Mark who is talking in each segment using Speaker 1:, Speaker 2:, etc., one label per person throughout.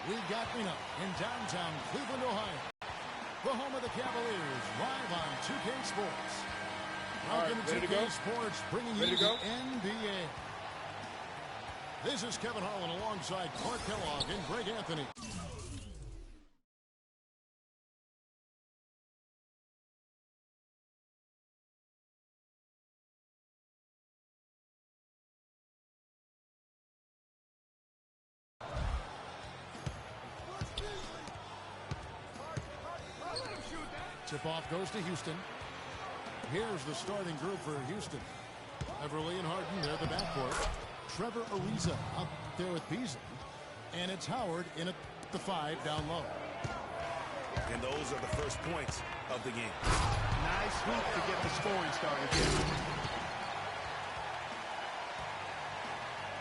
Speaker 1: We've got Reno in downtown Cleveland, Ohio. The home of the Cavaliers, live on 2K Sports. Welcome to 2K Sports, bringing you the NBA. This is Kevin Harlan alongside Clark Kellogg and Greg Anthony. Tip-off goes to Houston. Here's the starting group for Houston. Everly and Harden, they're the backcourt. Trevor Ariza up there with Beasley. And it's Howard in at the 5 down low.
Speaker 2: And those are the first points of the game.
Speaker 3: Nice hoop to get the scoring started here.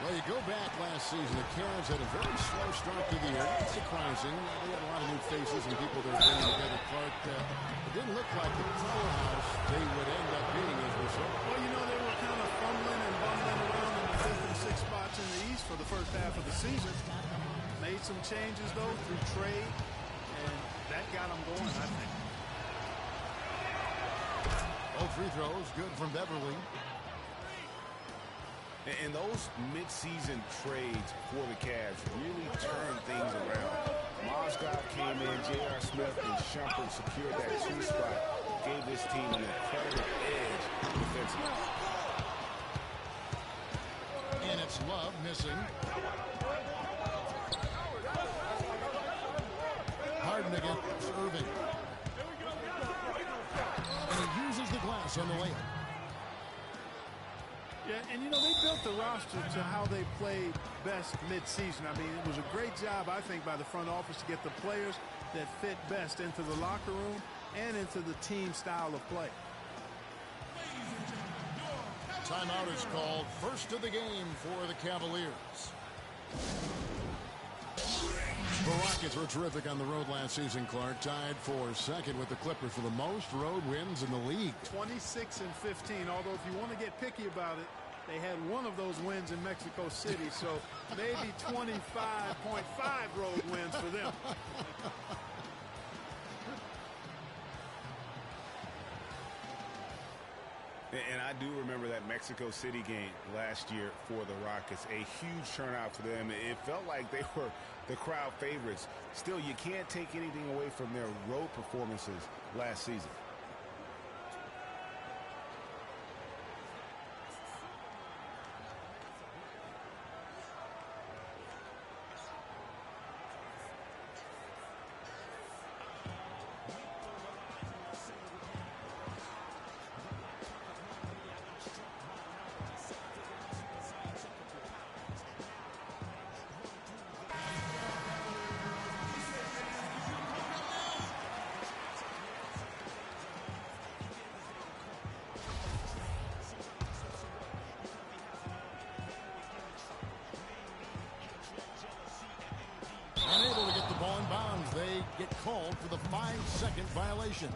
Speaker 1: Well, you go back last season, the Cavs had a very slow start to the year. Not surprising. They had a lot of new faces and people that are bringing together. Clark, it didn't look like the powerhouse they would end up being as a result.
Speaker 3: Well, you know, they were kind of fumbling and bumbling around in the 5th and 6th spots in the East for the first half of the season. Made some changes, though, through trade, and that got them going, I think.
Speaker 1: Both free throws, good from Beverly.
Speaker 2: And those mid-season trades for the Cavs really turned things around. Mozgov came in, J.R. Smith and Shumpert secured that 2 spot, gave this team an incredible edge defensively.
Speaker 1: And it's Love missing. Harden against Irving. And he uses the glass on the layup.
Speaker 3: Yeah, and you know, they built the roster to how they played best mid-season. I mean, it was a great job, I think, by the front office to get the players that fit best into the locker room and into the team style of play.
Speaker 1: Timeout is called. First of the game for the Cavaliers. The Rockets were terrific on the road last season, Clark. Tied for second with the Clippers for the most road wins in the league.
Speaker 3: 26 and 15, although if you want to get picky about it, they had one of those wins in Mexico City, so maybe 25.5 road wins for them.
Speaker 2: And I do remember that Mexico City game last year for the Rockets. A huge turnout for them. It felt like they were the crowd favorites. Still, you can't take anything away from their road performances last season.
Speaker 1: Unable to get the ball in bounds. They get called for the 5-second violation.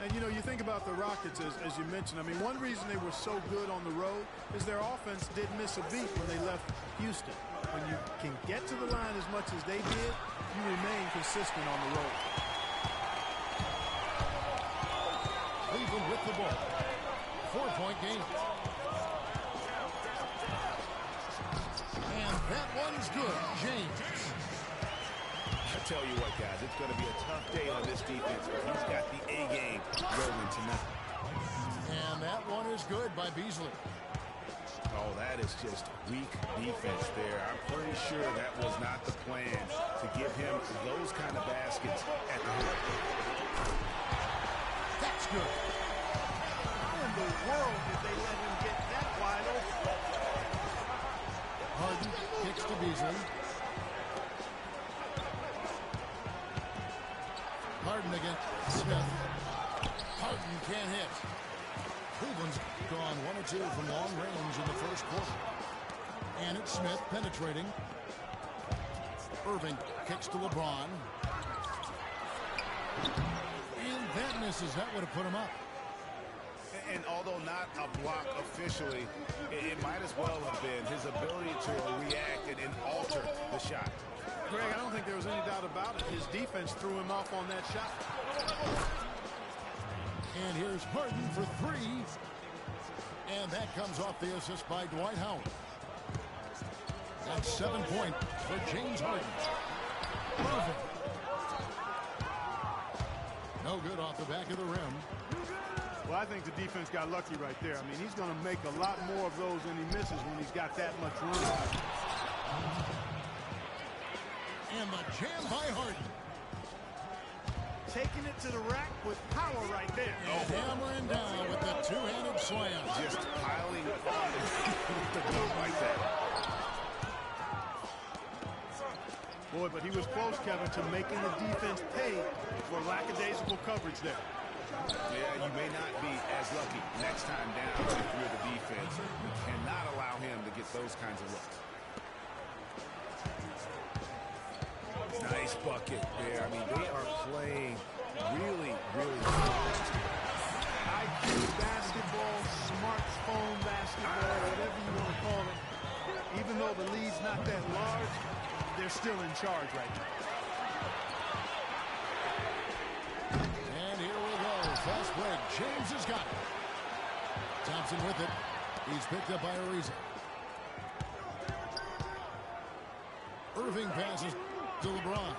Speaker 3: And, you know, you think about the Rockets, as you mentioned. I mean, one reason they were so good on the road is their offense didn't miss a beat when they left Houston. When you can get to the line as much as they did, you remain consistent on the road.
Speaker 1: Cleveland with the ball. 4-point game. And that one's good. James.
Speaker 2: I tell you what, guys, it's going to be a tough day on this defense, but he's got the A game rolling tonight.
Speaker 1: And that one is good by Beasley.
Speaker 2: Oh, that is just weak defense there. I'm pretty sure that was not the plan to give him those kind of baskets at the hoop.
Speaker 1: That's good.
Speaker 3: How in the world did they let him get that wide open?
Speaker 1: Harden kicks to Beasley. Harden against Smith. Harden can't hit. Cleveland's gone 1 or 2 from long range in the first quarter. And it's Smith penetrating. Irving kicks to LeBron. And that misses. That would have put him up.
Speaker 2: And although not a block officially, it might as well have been his ability to react and alter the shot.
Speaker 3: Greg, I don't think there was any doubt about it. His defense threw him off on that shot.
Speaker 1: And here's Harden for three. And that comes off the assist by Dwight Howard. That's 7 points for James Harden. Perfect. No good off the back of the rim.
Speaker 3: Well, I think the defense got lucky right there. I mean, he's going to make a lot more of those than he misses when he's got that much room.
Speaker 1: And the jam by Harden.
Speaker 3: Taking it to the rack with power right there.
Speaker 1: And hammering down with the two-handed slam.
Speaker 2: Just piling on the goal like that.
Speaker 3: Boy, but he was close, Kevin, to making the defense pay for lackadaisical coverage there.
Speaker 2: Yeah, you may not be as lucky next time down if you're the defense. You cannot allow him to get those kinds of looks. Nice bucket there. I mean, they are playing really, really fast.
Speaker 3: IQ basketball, smartphone basketball, whatever you want to call it. Even though the lead's not that large, they're still in charge right now.
Speaker 1: And here we go. Fast break. James has got it. Thompson with it. He's picked up by Ariza. Irving passes to LeBron.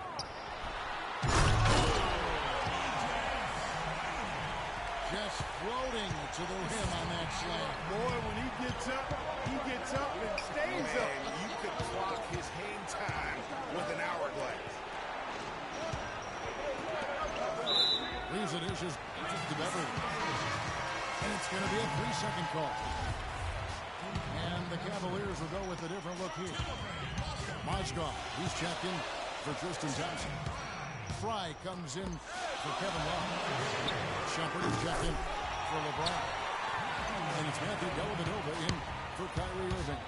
Speaker 1: Just floating to the rim on that slam.
Speaker 3: Boy, when he gets up and stays up.
Speaker 2: And you could clock his hang time with an hourglass.
Speaker 1: Leaves it dishes to Beverly. And it's going to be a 3-second call. And the Cavaliers will go with a different look here. Mozgov, he's checked in for Tristan Thompson. Fry comes in for Kevin Love. Shumpert is checked in for LeBron. And it's Matthew Dellavedova in for Kyrie Irving.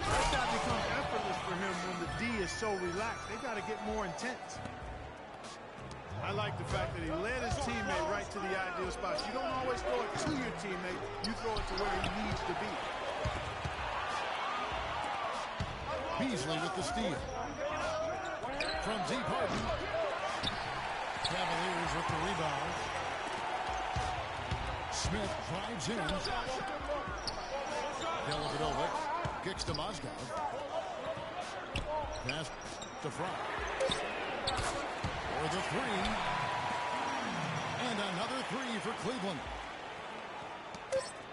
Speaker 3: That becomes effortless for him when the D is so relaxed. They got to get more intense. I like the fact that he led his teammate right to the ideal spots. You don't always throw it to your teammate. You throw it to where he needs to be.
Speaker 1: Beasley with the steal. From deep Harden. Cavaliers with the rebound. Smith drives in. Dellavedova kicks to Mozgov. Pass to Fry. For the three. And another three for Cleveland.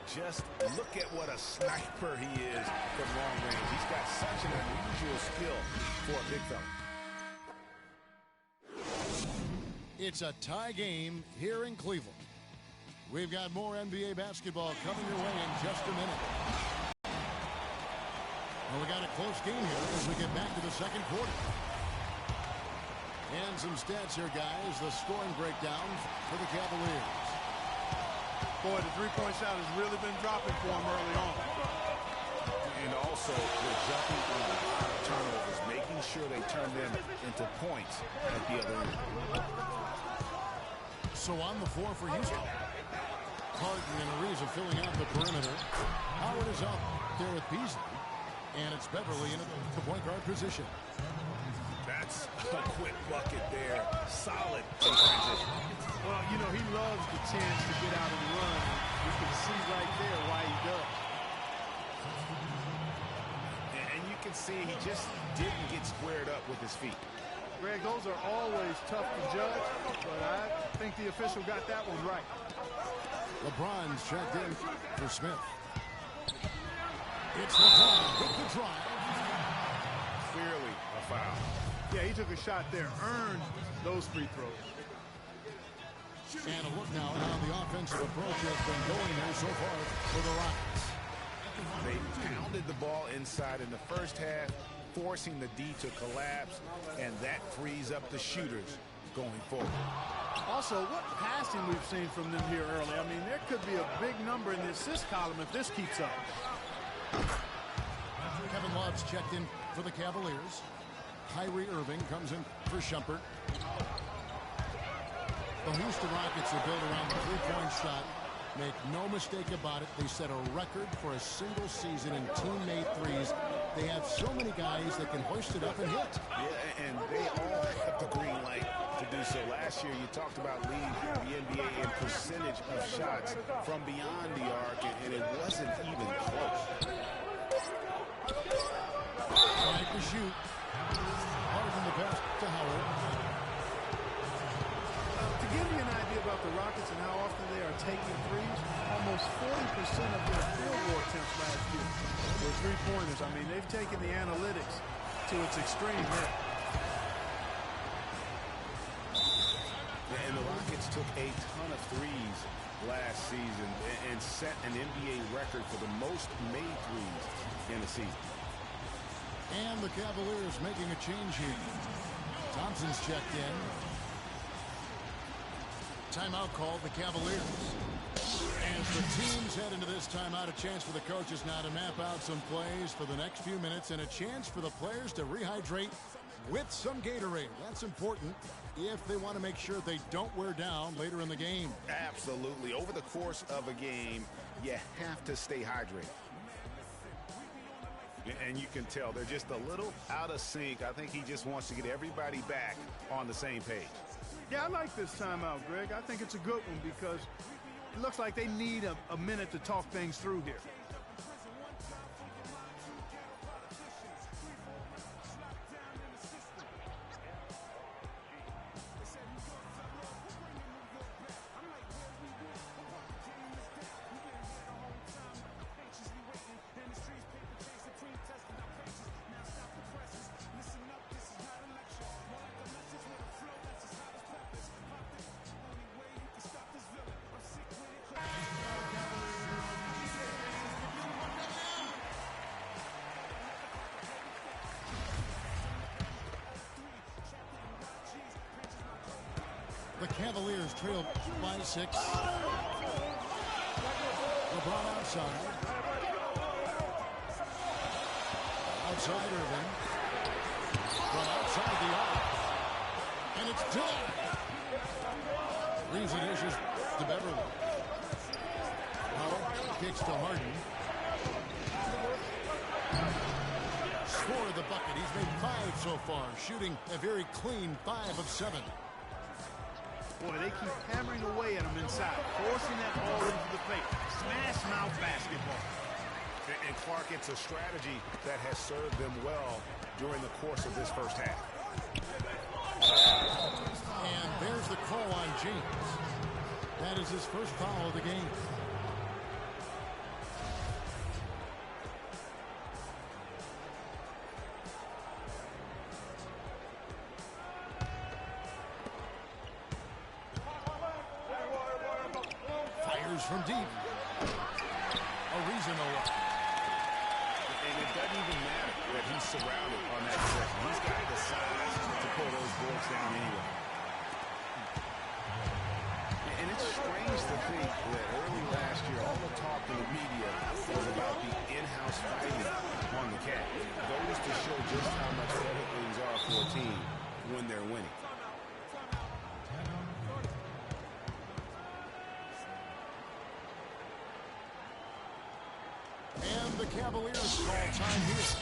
Speaker 2: Just look at what a sniper he is from long range. He's got such an unusual skill for a big fella.
Speaker 1: It's a tie game here in Cleveland. We've got more NBA basketball coming your way in just a minute. Well, we got a close game here as we get back to the second quarter. And some stats here, guys. The scoring breakdown for the Cavaliers.
Speaker 3: Boy, the three-point shot has really been dropping for him early on.
Speaker 2: And also, they're jumping on a lot of turnovers, making sure they turn them into points at the other end.
Speaker 1: So on the floor for Houston. Harden and Ariza filling out the perimeter. Howard is out there with Beasley. And it's Beverly in the point guard position.
Speaker 2: That's a quick bucket there. Solid in transition.
Speaker 3: Well, you know, he loves the chance to get out and run. You can see right there why he does.
Speaker 2: And you can see he just didn't get squared up with his feet.
Speaker 3: Greg, those are always tough to judge, but I think the official got that one right.
Speaker 1: LeBron's checked in for Smith. It's LeBron with the drive.
Speaker 2: Clearly a foul.
Speaker 3: Yeah, he took a shot there, earned those free throws.
Speaker 1: And a look now at how the offensive approach has been going here so far for the Rockets.
Speaker 2: They pounded the ball inside in the first half, forcing the D to collapse, and that frees up the shooters going forward.
Speaker 3: Also, what passing we've seen from them here early. I mean, there could be a big number in the assist column if this keeps up.
Speaker 1: Kevin Love's checked in for the Cavaliers. Kyrie Irving comes in for Shumpert. The Houston Rockets are built around the three-point shot. Make no mistake about it, they set a record for a single season in team-made threes. They have so many guys that can hoist it up and hit.
Speaker 2: Yeah, and they all have the green light to do so. Last year, you talked about leading the NBA in percentage of shots from beyond the arc, and it wasn't even close.
Speaker 1: Trying to shoot. Harden the pass to Howard.
Speaker 3: To give you an idea about the Rockets and how often they are taking threes, almost 40% of their field goal attempts last year were three-pointers. I mean, they've taken the analytics to its extreme there.
Speaker 2: And the Rockets took a ton of threes last season and set an NBA record for the most made threes in a season.
Speaker 1: And the Cavaliers making a change here. Thompson's checked in. Timeout called the Cavaliers. As the teams head into this timeout, a chance for the coaches now to map out some plays for the next few minutes and a chance for the players to rehydrate with some Gatorade. That's important if they want to make sure they don't wear down later in the game.
Speaker 2: Absolutely. Over the course of a game, you have to stay hydrated. And you can tell they're just a little out of sync. I think he just wants to get everybody back on the same page.
Speaker 3: Yeah, I like this timeout, Greg. I think it's a good one because it looks like they need a minute to talk things through here.
Speaker 1: The Cavaliers trail by 6. LeBron outside. Outside Irving. From outside the arc. And it's done. Leaves the dishes to Beverly. Howard kicks to Harden. Scored the bucket. He's made 5 so far. Shooting a very clean 5 of 7.
Speaker 3: Boy, they keep hammering away at him inside, forcing that ball into the paint. Smash mouth basketball.
Speaker 2: And Clark, it's a strategy that has served them well during the course of this first half.
Speaker 1: And there's the call on James. That is his first foul of the game. From deep. Ariza no look.
Speaker 2: And it doesn't even matter that he's surrounded on that set. He's got the size to pull those boards down anyway. And it's strange to think that early last year, all the talk in the media was about the in-house fighting on the Cat. It goes to show just how much better things are for a team when they're winning.
Speaker 1: The Cavaliers call time here.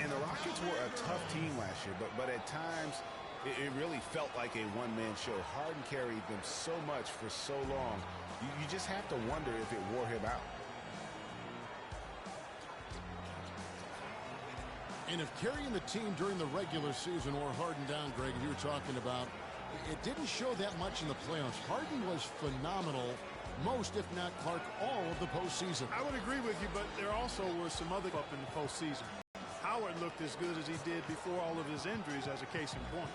Speaker 2: And the Rockets were a tough team last year, but at times it really felt like a one-man show. Harden carried them so much for so long. You just have to wonder if it wore him out.
Speaker 1: And if carrying the team during the regular season wore Harden down, Greg, you were talking about, it didn't show that much in the playoffs. Harden was phenomenal. Most, if not Clark, all of the postseason.
Speaker 3: I would agree with you, but there also were some other up in the postseason. Howard looked as good as he did before all of his injuries, as a case in point.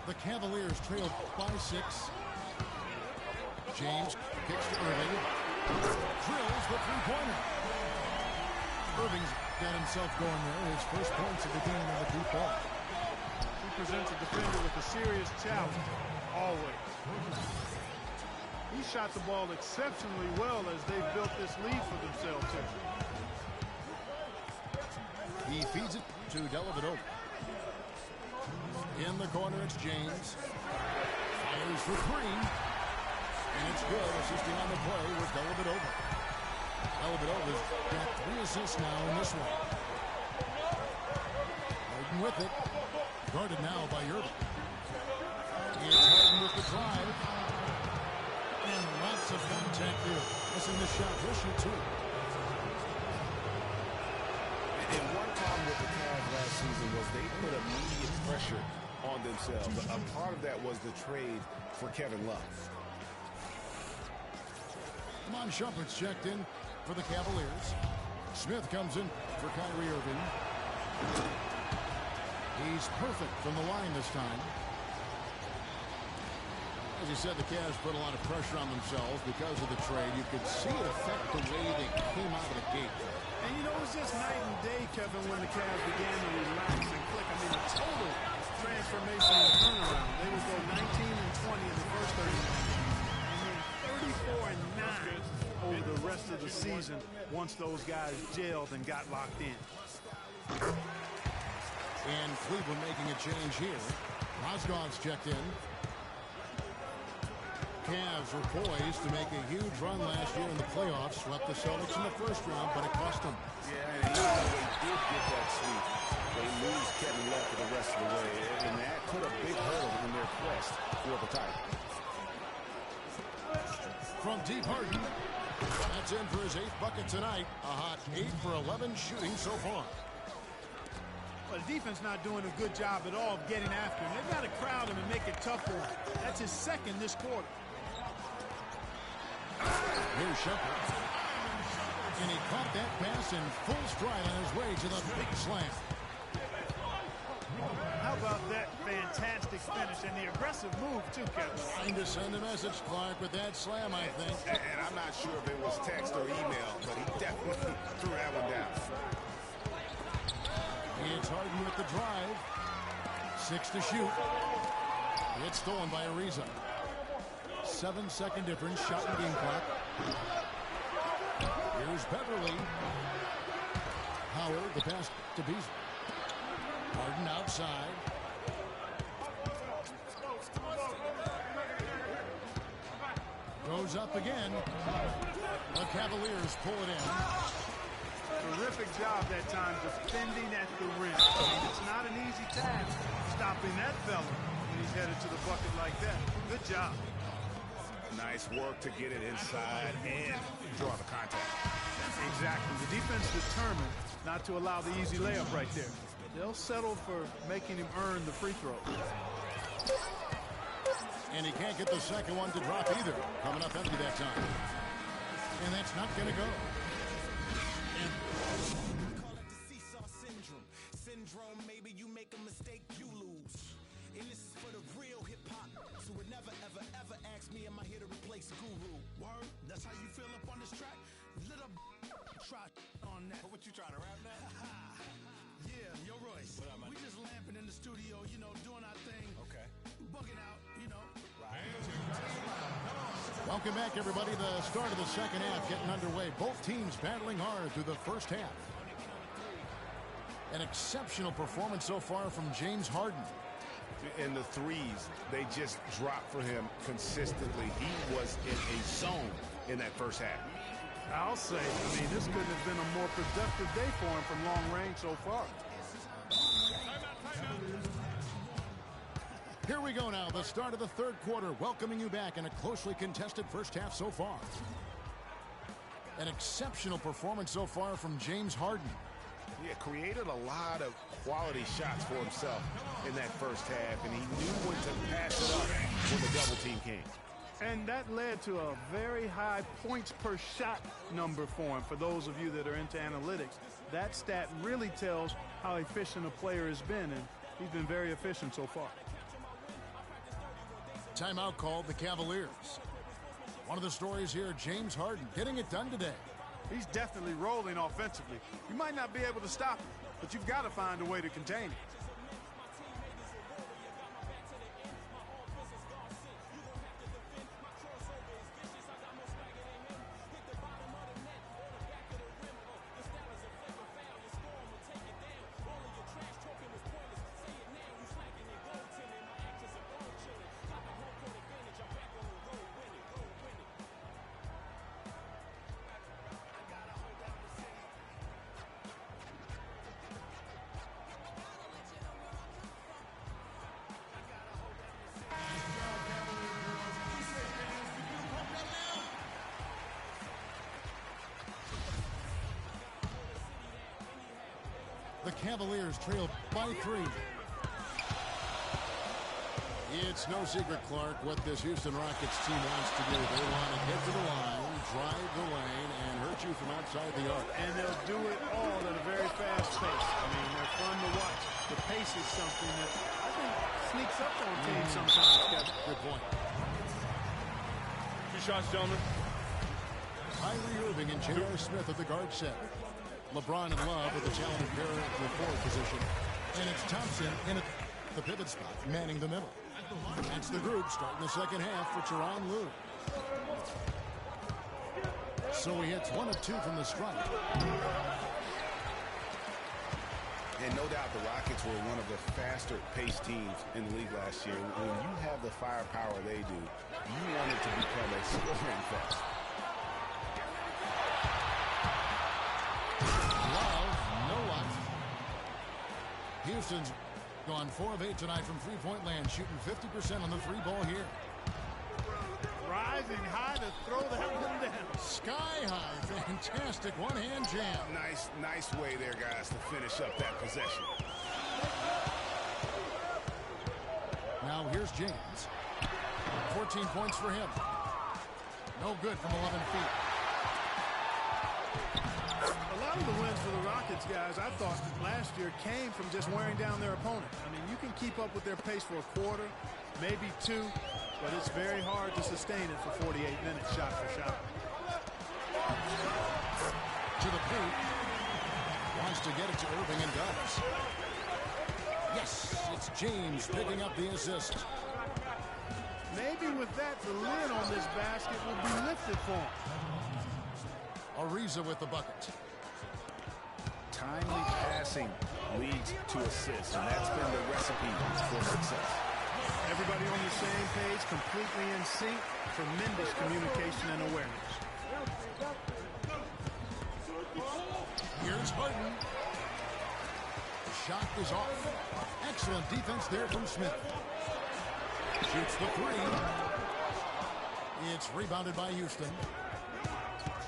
Speaker 1: The Cavaliers trailed by 6. James kicks to Irving. Drills the three-pointer. Irving's got himself going there. His first points of the game on the deep ball.
Speaker 3: He presents a defender with a serious challenge, always. He shot the ball exceptionally well as they've built this lead for themselves here.
Speaker 1: He feeds it to Dellavedova. In the corner, it's James. Fires for 3. And it's good. Assisting on the play with Dellavedova. Dellavedova's got 3 assists now in this one. Harden with it. Guarded now by Irving. Here's Harden with the drive. And lots of contact there. Missing the shot. He'll shoot 2.
Speaker 2: And one problem with the Cavs last season was they put immediate pressure on themselves. A part of that was the trade for Kevin Love.
Speaker 1: Mon Shumpert's checked in for the Cavaliers. Smith comes in for Kyrie Irving. He's perfect from the line this time. As you said, the Cavs put a lot of pressure on themselves because of the trade. You could see it affect the way they came out of the gate.
Speaker 3: And you know, it was just night and day, Kevin, when the Cavs began to relax and click. I mean, a total transformation and turnaround. They would go 19 and 20 in the first 30 minutes, and then 34 and 9 over the rest of the season once those guys gelled and got locked in.
Speaker 1: And Cleveland making a change here. Mozgov's checked in. Cavs were poised to make a huge run last year in the playoffs. Swept the Celtics in the first round, but it cost them.
Speaker 2: Yeah, and even though they did get that sweep, they lose Kevin Love for the rest of the way, and that put a big hurdle in their quest for the title.
Speaker 1: From deep, Harden. That's in for his 8th bucket tonight. A hot 8 for 11 shooting so far.
Speaker 3: But the defense not doing a good job at all of getting after him. They've got to crowd him and make it tough for him. That's his 2nd this quarter.
Speaker 1: Here's Shumpert. And he caught that pass in full stride on his way to the big slam.
Speaker 3: How about that fantastic finish and the aggressive move, too, Kevin?
Speaker 1: Trying to send a message, Clark, with that slam, I think.
Speaker 2: And I'm not sure if it was text or email, but he definitely threw that one down.
Speaker 1: It's Harden with the drive. 6 to shoot. It's stolen by Ariza. 7-second difference, shot in game clock. Here's Beverly. Howard, the pass to Beasley. Harden outside. Goes up again. The Cavaliers pull it in.
Speaker 3: Terrific job that time defending at the rim. I mean, it's not an easy task stopping that fella when he's headed to the bucket like that. Good job.
Speaker 2: Nice work to get it inside and draw the contact.
Speaker 3: Exactly. The defense determined not to allow the easy layup right there. They'll settle for making him earn the free throw.
Speaker 1: And he can't get the second one to drop either. Coming up empty that time. And that's not going to go. And
Speaker 4: call it the seesaw syndrome. Syndrome, maybe you make a mistake, you lose. And this is for the real hip-hop. So would never, ever, ever ask me, am I here to replace Guru? Word? That's how you feel up on this track? Little try on that. What you trying to rap now? Yeah, yo, Royce. What up, man? We just lamping in the studio, you know, doing our thing. Okay. Bugging out, you know. Right.
Speaker 1: welcome back, everybody. The start of the second half getting underway. Both teams battling hard through the first half. An exceptional performance so far from James Harden.
Speaker 2: In the threes, they just dropped for him consistently. He was in a zone in that first half.
Speaker 3: I'll say, I mean, this couldn't have been a more productive day for him from long range so far.
Speaker 1: Here we go now, the start of the third quarter, welcoming you back in a closely contested first half so far. An exceptional performance so far from James Harden.
Speaker 2: Yeah, created a lot of quality shots for himself in that first half, and he knew when to pass it up when the double team came.
Speaker 3: And that led to a very high points per shot number for him. For those of you that are into analytics, that stat really tells how efficient a player has been, and he's been very efficient so far.
Speaker 1: Timeout called the Cavaliers. One of the stories here, James Harden getting it done today.
Speaker 3: He's definitely rolling offensively. You might not be able to stop him, but you've got to find a way to contain it.
Speaker 1: The Cavaliers trail by 3. It's no secret, Clark, what this Houston Rockets team wants to do. They want to get to the line, drive the lane, and hurt you from outside the arc.
Speaker 3: And they'll do it all at a very fast pace. I mean, they're fun to watch. The pace is something that I think sneaks up on teams sometimes, Kevin.
Speaker 1: Good point.
Speaker 5: 2 shots, gentlemen.
Speaker 1: Kyrie Irving and J.R. Smith at the guard set. LeBron and Love with the talented pair at the forward position. And it's Thompson in at the pivot spot, manning the middle. That's the group starting the second half for Tyronn Lue. So he hits 1 of 2 from the stripe.
Speaker 2: And no doubt the Rockets were one of the faster-paced teams in the league last year. When you have the firepower they do, you want it to become a scoring fest.
Speaker 1: Houston's gone 4 of 8 tonight from three-point land, shooting 50% on the 3 ball here.
Speaker 3: Rising high to throw that one down.
Speaker 1: Sky high, fantastic one-hand jam.
Speaker 2: Nice way there, guys, to finish up that possession.
Speaker 1: Now here's James. 14 points for him. No good from 11 feet.
Speaker 3: A lot of the wins for the Rockets, guys, I thought last year came from just wearing down their opponent. I mean, you can keep up with their pace for a quarter, maybe 2, but it's very hard to sustain it for 48 minutes shot for shot.
Speaker 1: To the paint. Wants to get it to Irving and does. Yes, it's James picking up the assist.
Speaker 3: Maybe with that, the lid on this basket will be lifted for him.
Speaker 1: Ariza with the bucket.
Speaker 2: Timely passing leads to assists, and that's been the recipe for success.
Speaker 3: Everybody on the same page, completely in sync, tremendous communication and awareness.
Speaker 1: Here's Harden. The shot is off. Excellent defense there from Smith. Shoots the 3. It's rebounded by Houston.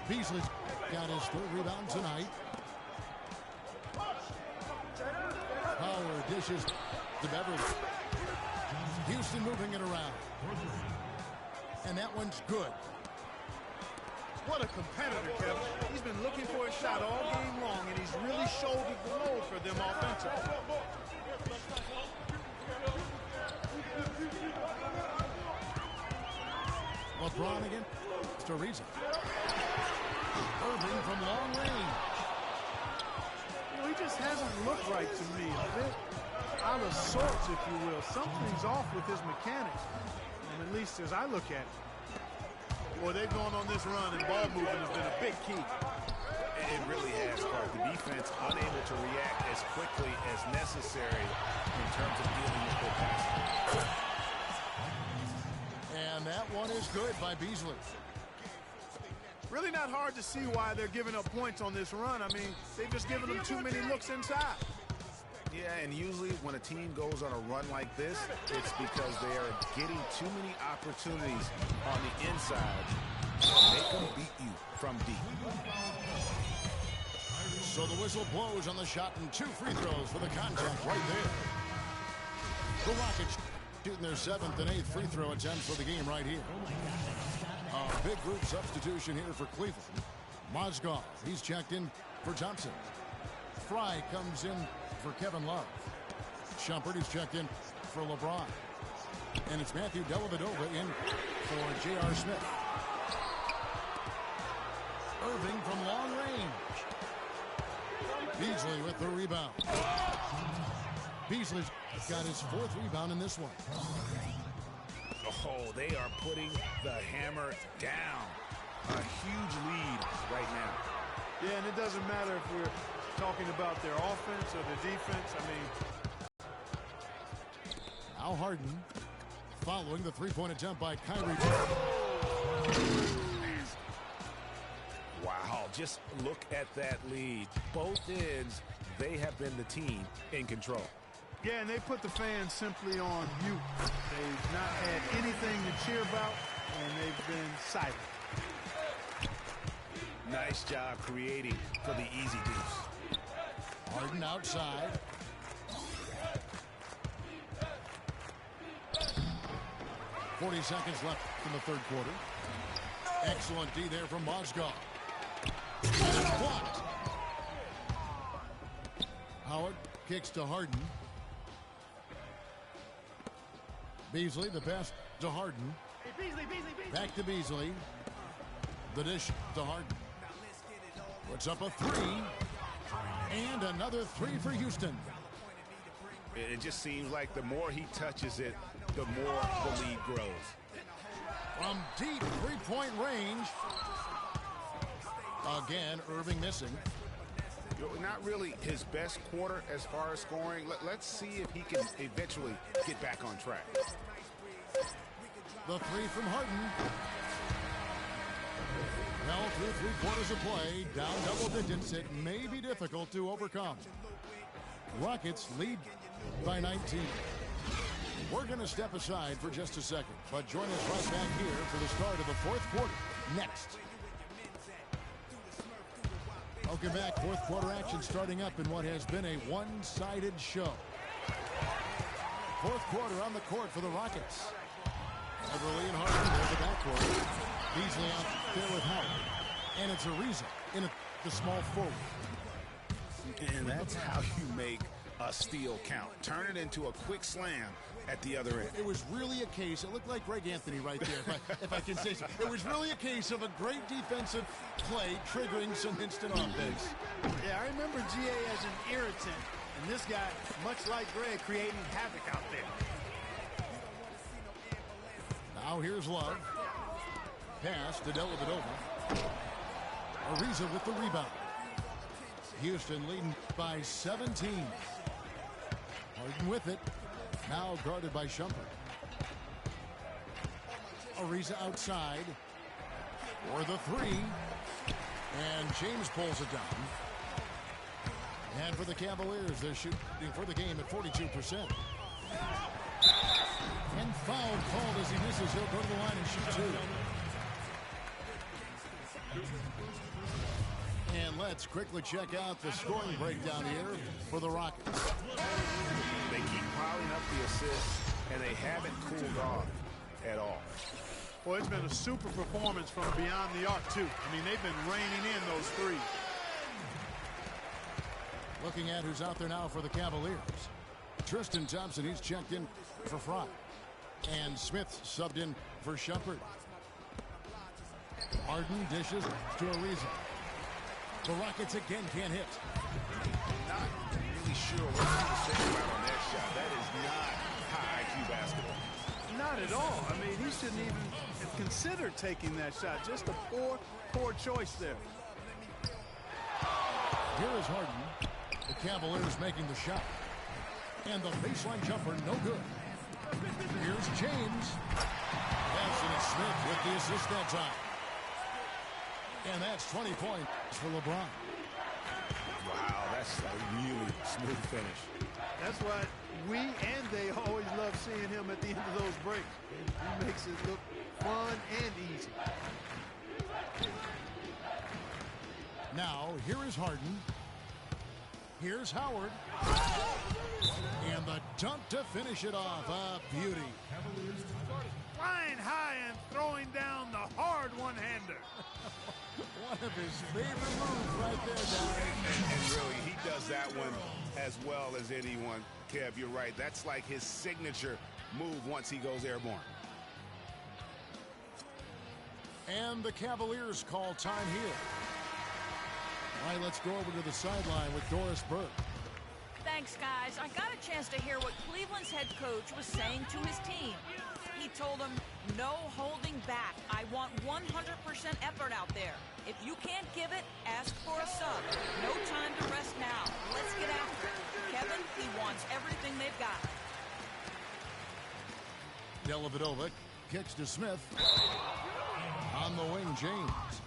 Speaker 1: Beasley's got his 3rd rebound tonight. Power dishes to Beverly. Houston moving it around. And that one's good.
Speaker 3: What a competitor, Kevin. He's been looking for a shot all game long, and he's really shouldered the load for them offensively.
Speaker 1: LeBron again. Ariza. Irving from long range.
Speaker 3: You know, he just hasn't looked right to me. A bit out of sorts, if you will. Something's off with his mechanics, at least as I look at it. Boy, they've gone on this run, and ball movement has been a big key.
Speaker 2: It really has, Clark. The defense unable to react as quickly as necessary in terms of dealing with their passing.
Speaker 1: And that one is good by Beasley.
Speaker 3: Really not hard to see why they're giving up points on this run. I mean, they've just given them too many looks inside.
Speaker 2: Yeah, and usually when a team goes on a run like this, it's because they are getting too many opportunities on the inside to make them beat you from deep.
Speaker 1: So the whistle blows on the shot, and 2 free throws for the contact right there. The Rockets shooting their 7th and 8th free throw attempts for the game right here. A big group substitution here for Cleveland. Mozgov, he's checked in for Thompson. Fry comes in for Kevin Love. Shumpert is checked in for LeBron. And it's Matthew Dellavedova in for J.R. Smith. Irving from long range. Beasley with the rebound. Beasley's got his 4th rebound in this one.
Speaker 2: Oh, they are putting the hammer down. A huge lead right now.
Speaker 3: Yeah, and it doesn't matter if we're talking about their offense or their defense. I mean,
Speaker 1: now Harden following the three-point attempt by Kyrie.
Speaker 2: Wow, just look at that lead. Both ends, they have been the team in control.
Speaker 3: yeah, and they put the fans simply on mute. They've not had anything to cheer about, and they've been silent.
Speaker 2: Nice job creating for the easy deuce.
Speaker 1: Harden outside. .40 seconds left in the third quarter. Excellent D there from Mozgov. And blocked. Howard kicks to Harden. Beasley, the pass to Harden.
Speaker 3: Beasley.
Speaker 1: Back to Beasley. The dish to Harden. Puts up a 3. And another 3 for Houston.
Speaker 2: It just seems like the more he touches it, the more the lead grows.
Speaker 1: From deep three-point range. Again, Irving missing.
Speaker 2: Not really his best quarter as far as scoring. Let's see if he can eventually get back on track.
Speaker 1: The 3 from Harden. Well, through 3 quarters of play, down double digits, it may be difficult to overcome. Rockets lead by 19. We're going to step aside for just a second, but join us right back here for the start of the 4th quarter next. Welcome back. 4th quarter action starting up in what has been a one-sided show. 4th quarter on the court for the Rockets. Everly and Harden there the backcourt. Beasley out there with Howard. And it's Ariza in the small forward.
Speaker 2: And that's how you make a steal count. Turn it into a quick slam at the other end.
Speaker 1: It was really a case, it looked like Greg Anthony right there, if I can say so. It was really a case of a great defensive play triggering some instant offense.
Speaker 3: Yeah, I remember GA as an irritant, and this guy, much like Greg, creating havoc out there.
Speaker 1: Now here's Love. Pass to Dellavedova. Ariza with the rebound. Houston leading by 17. Harden with it. Now guarded by Shumpert. Ariza outside for the 3. And James pulls it down. And for the Cavaliers, they're shooting for the game at 42%. And foul called as he misses. He'll go to the line and shoot 2. And let's quickly check out the scoring breakdown here for the Rockets.
Speaker 2: They keep piling up the assists, and they haven't cooled off at all.
Speaker 3: Well, it's been a super performance from beyond the arc, too. I mean, they've been raining in those threes.
Speaker 1: Looking at who's out there now for the Cavaliers. Tristan Thompson, he's checked in for Fry. And Smith subbed in for Shumpert. Harden dishes to Ariza. The Rockets again can't hit.
Speaker 2: Not really sure what to say about on that shot. That is not high IQ basketball.
Speaker 3: Not at all. I mean, he shouldn't even have considered taking that shot. Just a poor choice there.
Speaker 1: Here is Harden. The Cavaliers making the shot. And the baseline jumper, no good. Here's James. Anthony Smith with the assist that time. And that's 20 points for LeBron.
Speaker 2: Wow, that's a really smooth finish.
Speaker 3: That's why we and they always love seeing him at the end of those breaks. He makes it look fun and easy.
Speaker 1: Now, here is Harden. Here's Howard. And the dunk to finish it off. A beauty.
Speaker 3: Flying high and throwing down the hard one-hander.
Speaker 1: One of his favorite moves right there, Don.
Speaker 2: And really, he does that one as well as anyone. Kev, you're right. That's like his signature move once he goes airborne.
Speaker 1: And the Cavaliers call time here. All right, let's go over to the sideline with Doris Burke.
Speaker 5: Thanks, guys. I got a chance to hear what Cleveland's head coach was saying to his team. He told them, no holding back. I want 100% effort out there. If you can't give it, ask for a sub. No time to rest now. Let's get after it. Kevin, he wants everything they've got.
Speaker 1: Dellavedova kicks to Smith. On the wing, James.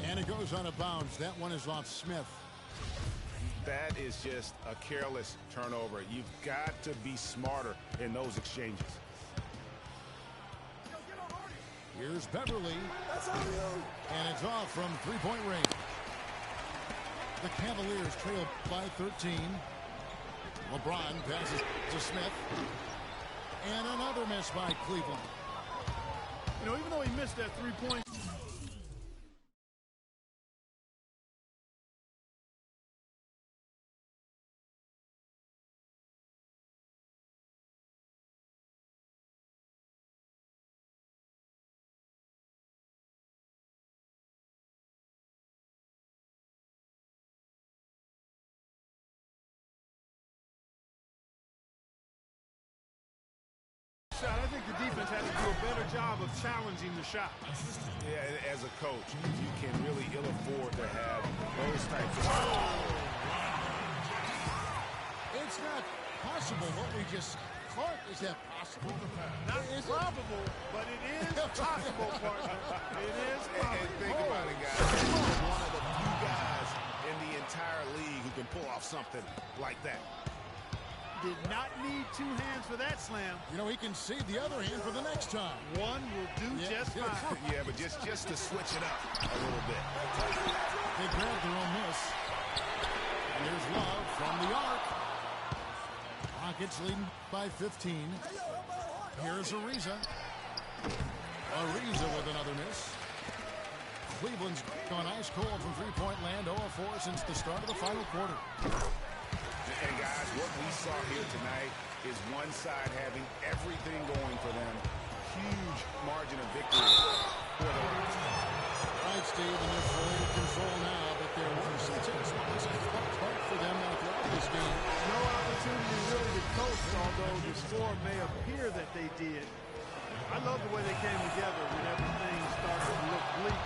Speaker 1: And it goes out of bounds. That one is off Smith.
Speaker 2: That is just a careless turnover. You've got to be smarter in those exchanges.
Speaker 1: Here's Beverly. And it's off from three-point range. The Cavaliers trail by 13. LeBron passes to Smith. And another miss by Cleveland.
Speaker 3: You know, even though he missed that three-point. I think the defense has to do a better job of challenging the shot.
Speaker 2: Yeah, as a coach, you can really ill afford to have those types of...
Speaker 1: It's not possible what we just... Clark, is that possible?
Speaker 3: Not probable, but it is possible, partner. It is possible.
Speaker 2: And think about it, guys. He's one of the few guys in the entire league who can pull off something like that.
Speaker 3: Did not need two hands for that slam.
Speaker 1: You know, he can save the other hand for the next time.
Speaker 3: One will do just fine.
Speaker 2: Yeah, but just to switch it up a little bit.
Speaker 1: They grabbed their own miss. And here's Love from the arc. Rockets leading by 15. Here's Ariza. Ariza with another miss. Cleveland's gone ice cold from three-point land, 0-4 since the start of the final quarter.
Speaker 2: And guys, what we saw here tonight is one side having everything going for them. Huge margin of victory for the Rockets.
Speaker 1: Right, Steve, and they're fully in control now, but there were some tight spots hard for them throughout this game.
Speaker 3: No opportunity really to coast, although the score may appear that they did. I love the way they came together when everything started to look bleak.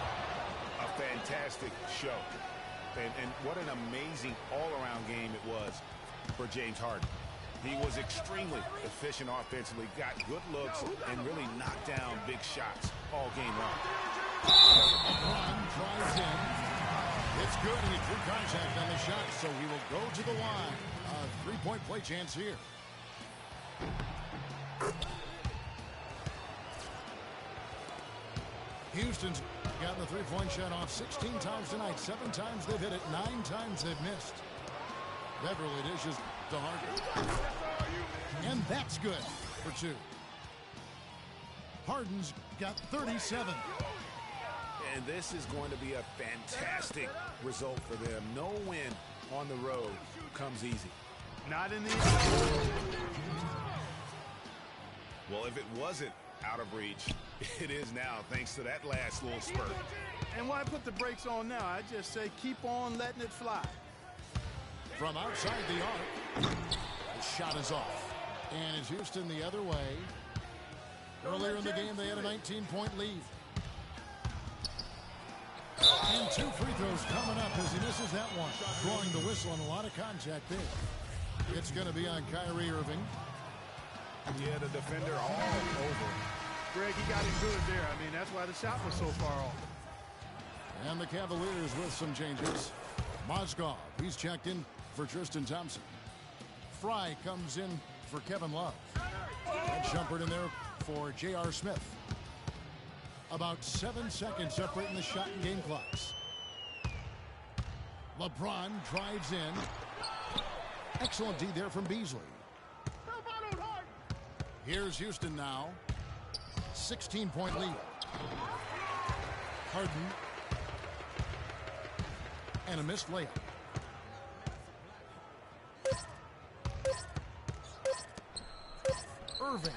Speaker 2: A fantastic show. And what an amazing all-around game it was for James Harden. He was extremely efficient offensively, got good looks, and really knocked down big shots all game long.
Speaker 1: LeBron drives in. It's good, and he drew contact on the shot, so he will go to the line. A three-point play chance here. Houston's gotten the three-point shot off 16 times tonight. 7 times they've hit it. 9 times they've missed. Beverly dishes to Harden. And that's good for 2. Harden's got 37.
Speaker 2: And this is going to be a fantastic result for them. No win on the road comes easy.
Speaker 3: Not in the...
Speaker 2: Well, if it wasn't out of reach, it is now, thanks to that last little spurt.
Speaker 3: And why put the brakes on now? I just say keep on letting it fly.
Speaker 1: From outside the arc, the shot is off. And it's Houston the other way. Earlier in the game, they had a 19-point lead. And 2 free throws coming up as he misses that one. Drawing the whistle and a lot of contact there. It's going to be on Kyrie Irving.
Speaker 2: Yeah, the defender all over.
Speaker 3: Greg, he got him good there. I mean, that's why the shot was so far off.
Speaker 1: And the Cavaliers with some changes. Mozgov, he's checked in for Tristan Thompson. Fry comes in for Kevin Love. And Shumpert in there for J.R. Smith. About 7 seconds separating the shot and game clocks. LeBron drives in. Excellent D there from Beasley. Here's Houston now. 16-point lead. Harden. And a missed layup. Irving.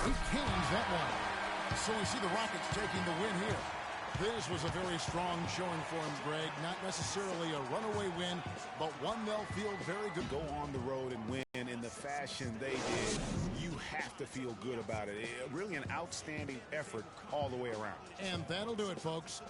Speaker 1: He cans that one. So we see the Rockets taking the win here. This was a very strong showing for him, Greg. Not necessarily a runaway win, but one they'll feel very good.
Speaker 2: Go on the road and win in the fashion they did. You have to feel good about it. Really an outstanding effort all the way around.
Speaker 1: And that'll do it, folks.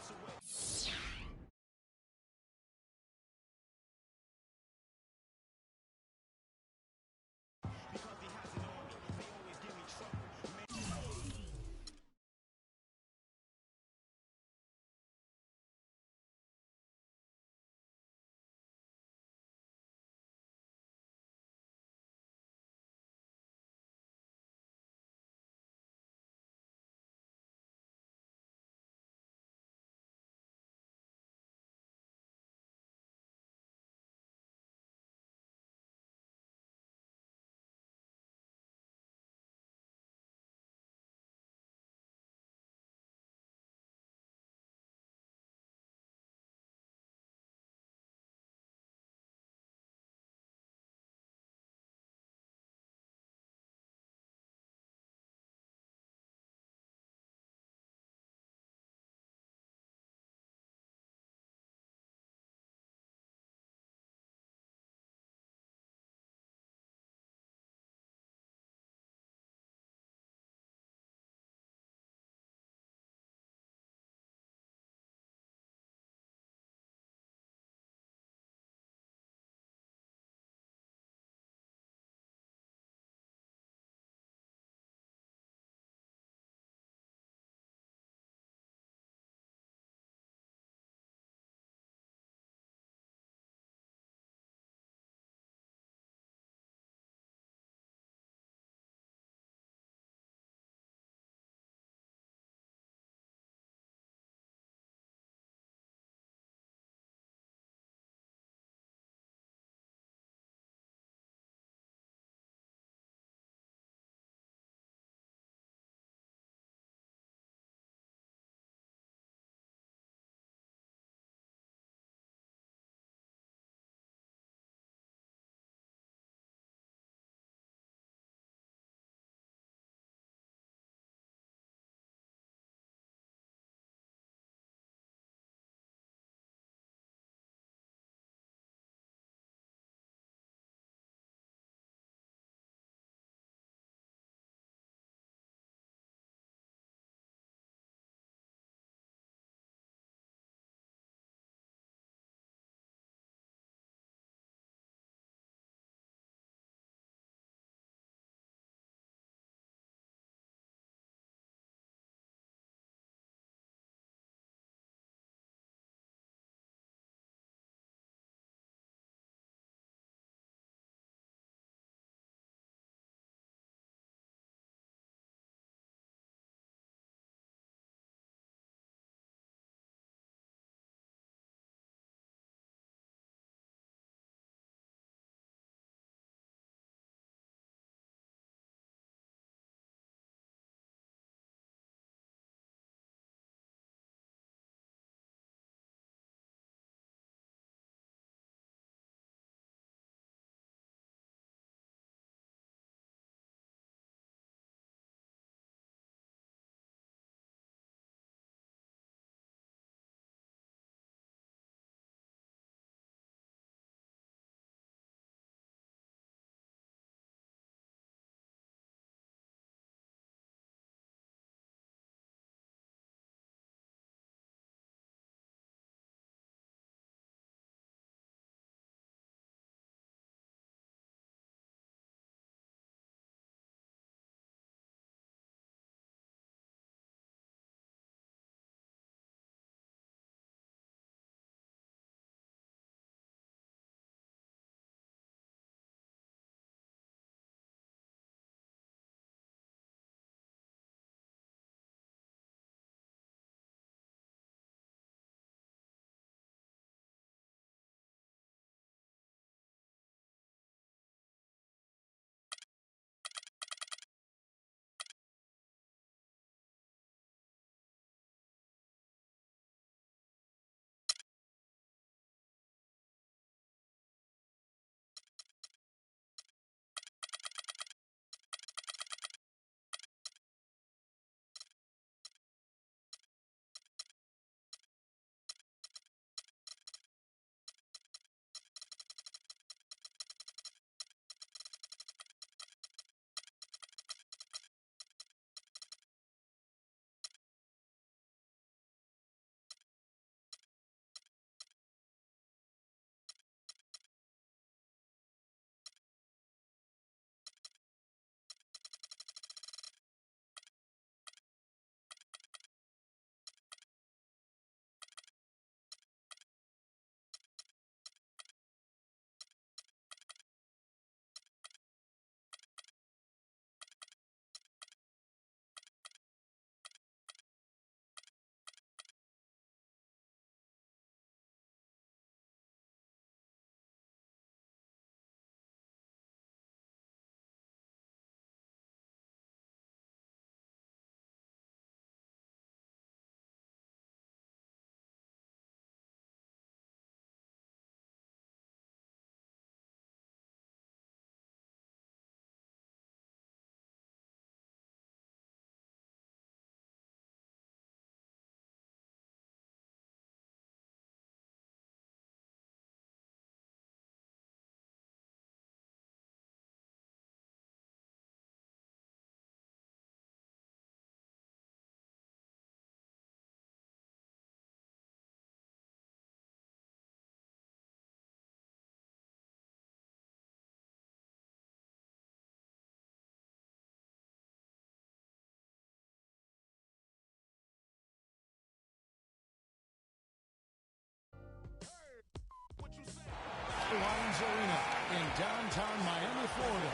Speaker 1: Airlines Arena in downtown Miami, Florida.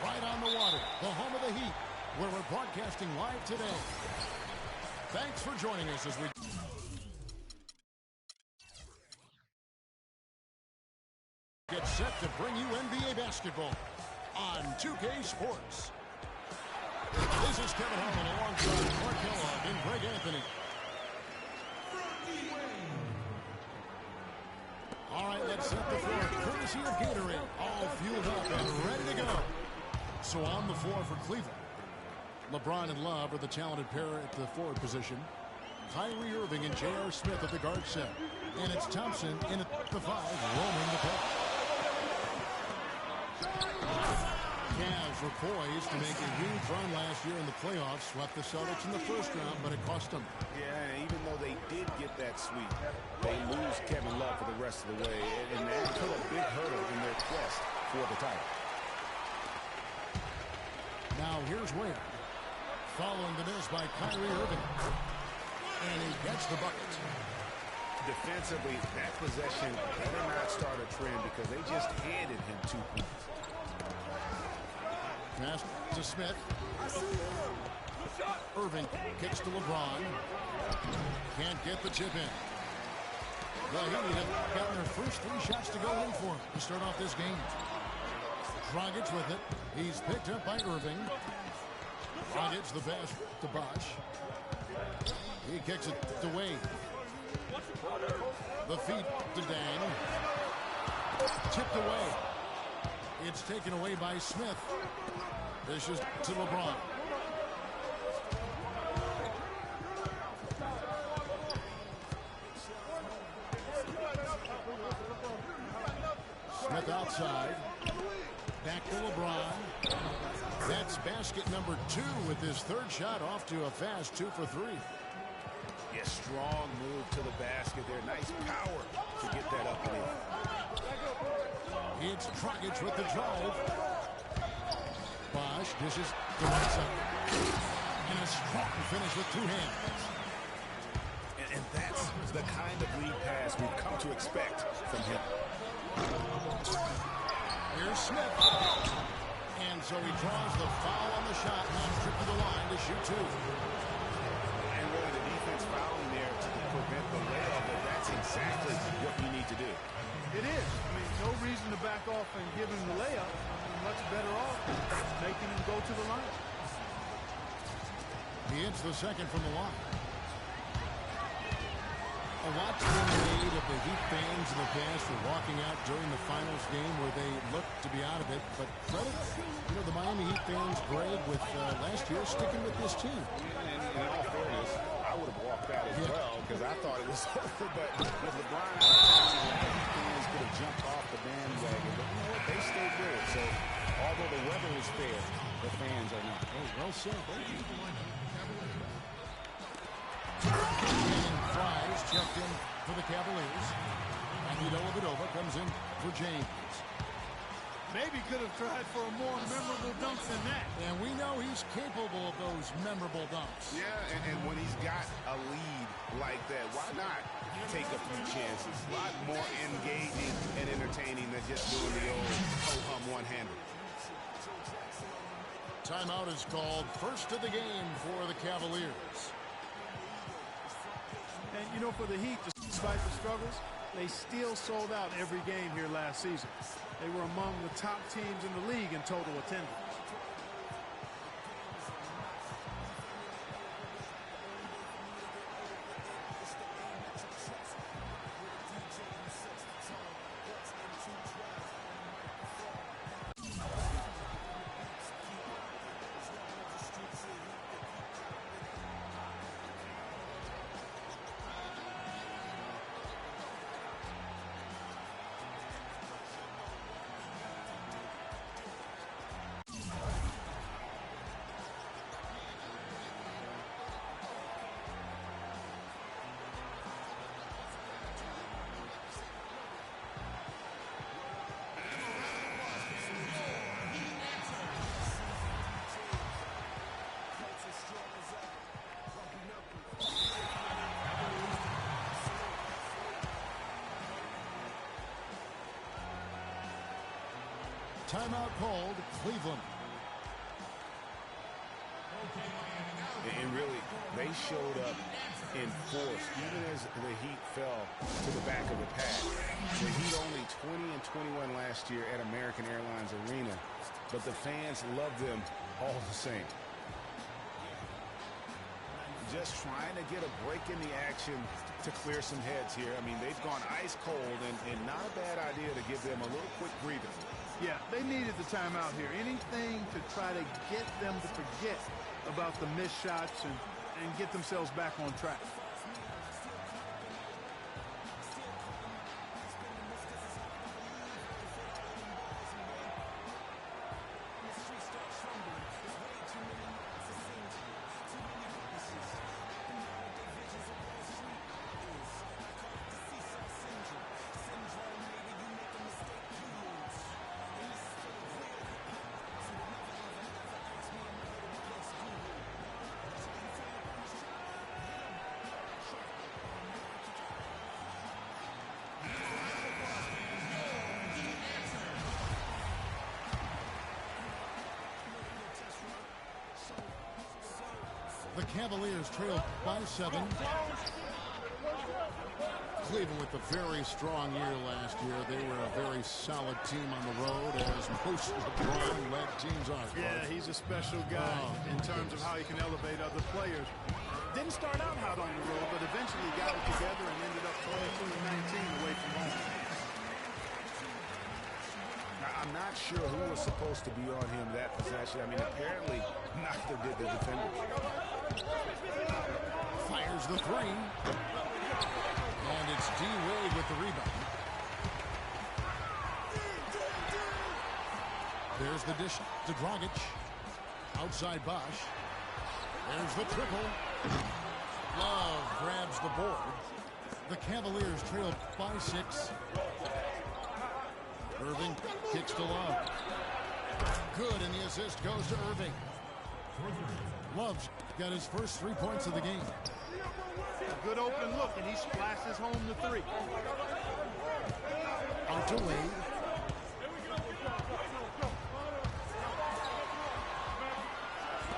Speaker 1: Right on the water, the home of the Heat, where we're broadcasting live today. Thanks for joining us as we get set to bring you NBA basketball on 2K Sports. This is Kevin Harlan alongside Mark Kellogg and Greg Anthony. All right, let's set the floor. Courtesy of Gatorade, all fueled up and ready to go. So on the floor for Cleveland, LeBron and Love are the talented pair at the forward position. Kyrie Irving and J.R. Smith at the guard set. And it's Thompson in at the 5, roaming the pass. Cavs were poised to make a huge run last year in the playoffs. Swept the Celtics in the first round, but it cost them.
Speaker 2: Yeah, even though they did get that sweep, they lose Kevin Love for the rest of the way. And that put a big hurdle in their quest for the title.
Speaker 1: Now here's Wade. Following the miss by Kyrie Irving. And he gets the bucket.
Speaker 2: Defensively, that possession better not start a trend because they just handed him 2 points.
Speaker 1: Pass to Smith. Irving kicks to LeBron. Can't get the chip in. The Heat have gotten their first 3 shots to go in for him to start off this game. Dragic with it. He's picked up by Irving. Dragic the pass to Bosh. He kicks it to Wade. The feed to Dang. Tipped away. It's taken away by Smith. This is to LeBron. Smith outside. Back to LeBron. That's basket number 2 with his 3rd shot off to a fast 2 for 3.
Speaker 2: Yeah, strong move to the basket there. Nice power to get that up and in.
Speaker 1: It's Dragic with the drive. Bosh dishes to right side. And a strong finish with 2 hands.
Speaker 2: And that's the kind of lead pass we've come to expect from him.
Speaker 1: Here's Smith. And so he draws the foul on the shot. Now stripped to the line to shoot 2.
Speaker 2: And really the defense fouling there to prevent the layup, but that's exactly what you need to do.
Speaker 3: It is. I mean, no reason to back off and give him the layup. Much better off making him go to the line.
Speaker 1: He hits the second from the line. A lot's been made of the Heat fans in the past for walking out during the finals game where they looked to be out of it. But credit, the Miami Heat fans, Greg, with last year sticking with this team.
Speaker 2: And in all fairness, I would have walked out as well because I thought it was over. But with LeBron out of town, a lot of Heat fans could have jumped off the bandwagon. But you know what? They stayed good. So although the weather is fair, the fans are not.
Speaker 1: Oh, well said. And Fries checked in for the Cavaliers. Matthew Dellavedova comes in for James.
Speaker 3: Maybe could have tried for a more memorable dunk than that.
Speaker 1: And we know he's capable of those memorable dunks.
Speaker 2: Yeah, and when he's got a lead like that, why not take a few chances? A lot more engaging and entertaining than just doing the old ho-hum one-hander.
Speaker 1: Timeout is called. First of the game for the Cavaliers.
Speaker 3: And, for the Heat, despite the struggles, they still sold out every game here last season. They were among the top teams in the league in total attendance.
Speaker 1: timeout called, Cleveland.
Speaker 2: And really, they showed up in force, even as the Heat fell to the back of the pack. The Heat only 20-21 last year at American Airlines Arena, but the fans loved them all the same. Just trying to get a break in the action to clear some heads here. I mean, they've gone ice cold, and not a bad idea to give them a little quick breather.
Speaker 3: Yeah, they needed the timeout here. Anything to try to get them to forget about the missed shots and get themselves back on track.
Speaker 1: The Cavaliers trailed by 7. Cleveland with a very strong year last year. They were a very solid team on the road, as most LeBron-led teams are.
Speaker 3: Yeah, he's a special guy in terms of how he can elevate other players. Didn't start out hot on the road, but eventually got it together and ended up 22-19 away from home.
Speaker 2: I'm not sure who was supposed to be on him that possession. I mean, apparently neither did the defender.
Speaker 1: Fires the three. And it's D. Wade with the rebound. There's the dish to Dragic. Outside Bosch. There's the triple. Love grabs the board. The Cavaliers trail by 6. Irving kicks to Love. Good, and the assist goes to Irving. Love's got his first 3 points of the game.
Speaker 3: A good open look, and he splashes home the 3.
Speaker 1: Out to Wade.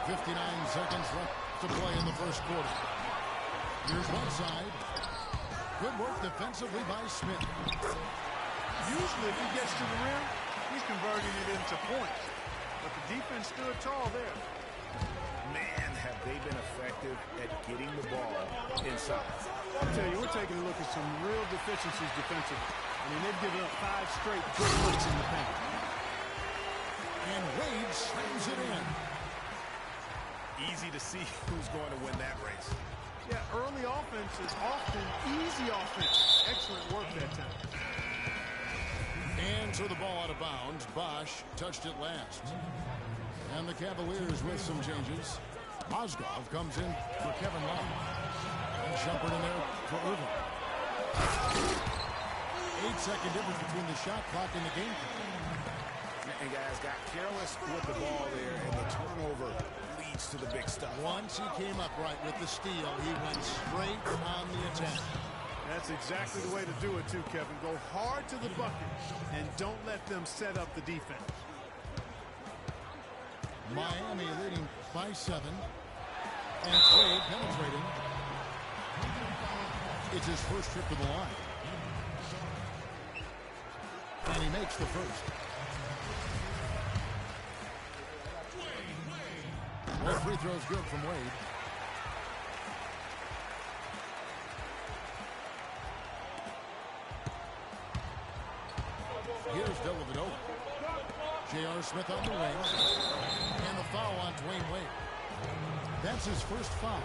Speaker 1: .59 seconds left to play in the first quarter. Here's one side. Good work defensively by Smith.
Speaker 3: Usually, if he gets to the rim, he's converting it into points. But the defense stood tall there.
Speaker 2: Man, have they been effective at getting the ball inside.
Speaker 3: I'll tell you, we're taking a look at some real deficiencies defensively. I mean, they've given up 5 straight good looks in the paint.
Speaker 1: And Wade slams it in.
Speaker 2: Easy to see who's going to win that race.
Speaker 3: Yeah, early offense is often easy offense. Excellent work that time.
Speaker 1: And threw the ball out of bounds. Bosch touched it last. And the Cavaliers with some changes. Mozgov comes in for Kevin Love. And Shumpert in there for Irving. 8-second difference between the shot clock and the game.
Speaker 2: And guys got careless with the ball there, and the turnover leads to the big stuff.
Speaker 1: Once he came up right with the steal, he went straight on the attack.
Speaker 3: That's exactly the way to do it, too, Kevin. Go hard to the bucket and don't let them set up the defense.
Speaker 1: Miami leading by 7. And Wade penetrating. It's his first trip to the line. And he makes the first. All free throws good from Wade. Here's Dellavedova. J.R. Smith on the wing. And the foul on Dwayne Wade. That's his first foul.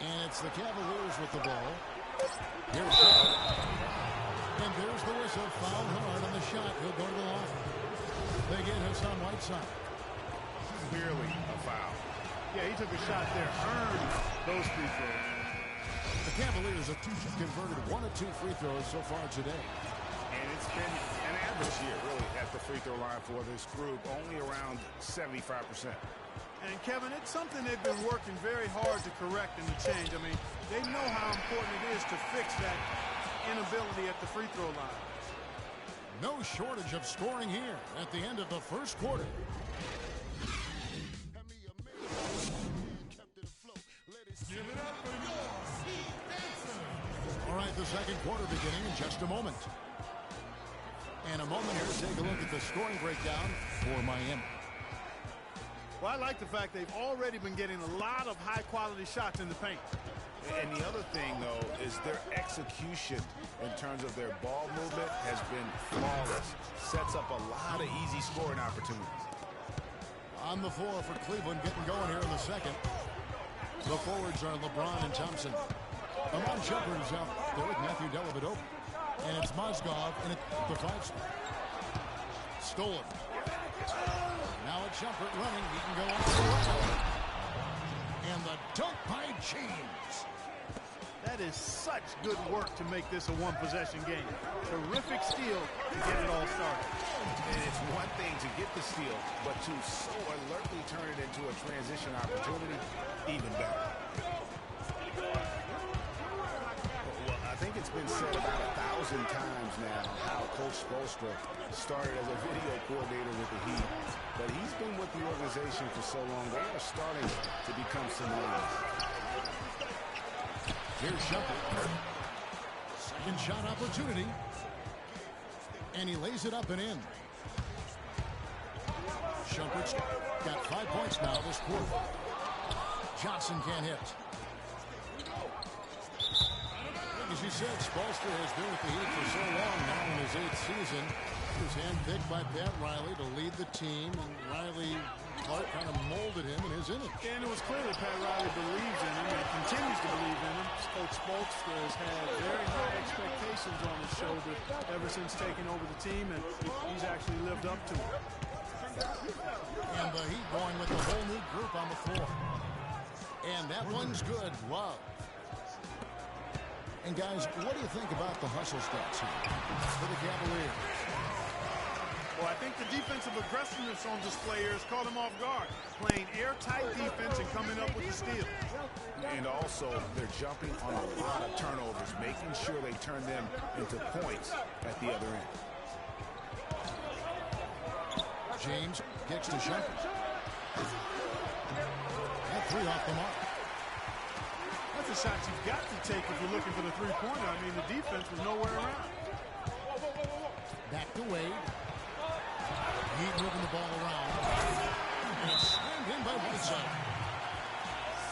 Speaker 1: And it's the Cavaliers with the ball. Here's Shumpert. And there's the whistle. Foul hard on the shot. He'll go to the line. They get Hassan Whiteside.
Speaker 2: Clearly a foul.
Speaker 3: Yeah, he took a shot there. Earned those free throws.
Speaker 1: The Cavaliers have converted 1 of 2 free throws so far today.
Speaker 2: And it's been an average year, really, at the free throw line for this group. Only around 75%.
Speaker 3: And, Kevin, it's something they've been working very hard to correct and to change. I mean, they know how important it is to fix that inability at the free throw line.
Speaker 1: No shortage of scoring here at the end of the first quarter. All right, the second quarter beginning in just a moment. And a moment here to take a look at the scoring breakdown for Miami.
Speaker 3: Well, I like the fact they've already been getting a lot of high-quality shots in the paint.
Speaker 2: And the other thing, though, is their execution in terms of their ball movement has been flawless. Sets up a lot of easy scoring opportunities.
Speaker 1: On the floor for Cleveland, getting going here in the second. The forwards are LeBron and Thompson. Amon Shepard is out there with Matthew Dellavedova. And it's Mozgov in at the 5 spot. Stolen. Now it's Shumpert running. He can go on the right. And the dunk by James.
Speaker 3: That is such good work to make this a one-possession game. Terrific steal to get it all started.
Speaker 2: And it's one thing to get the steal, but to so alertly turn it into a transition opportunity, even better. Well, I think it's been said about 1,000 times now how Coach Spoelstra started as a video coordinator with the Heat, but he's been with the organization for so long, they are starting to become synonymous.
Speaker 1: Here's Shumpert. Second shot opportunity. And he lays it up and in. Shumpert's got 5 points now this quarter. Johnson can't hit. As you said, Spoelstra has been with the Heat for so long now in his 8th season. He was handpicked by Pat Riley to lead the team, and Clark kind of molded him in his image.
Speaker 3: And it was clearly Pat Riley believes in him and continues to believe in him. Coach Spoelstra has had very high expectations on his shoulder ever since taking over the team, and he's actually lived up to it.
Speaker 1: And the Heat going with a whole new group on the floor. And that one's good. Love. And guys, what do you think about the hustle stats here for the Cavaliers?
Speaker 3: Well, I think the defensive aggressiveness on display here has caught them off guard. Playing airtight defense and coming up with the steal.
Speaker 2: And also, they're jumping on a lot of turnovers, making sure they turn them into points at the other end.
Speaker 1: James kicks to Shumpert. That 3 off the mark.
Speaker 3: That's a shot you've got to take if you're looking for the three-pointer. I mean, the defense was nowhere around.
Speaker 1: Back to Wade. Heat moving the ball around. And it's slammed in by Whiteside.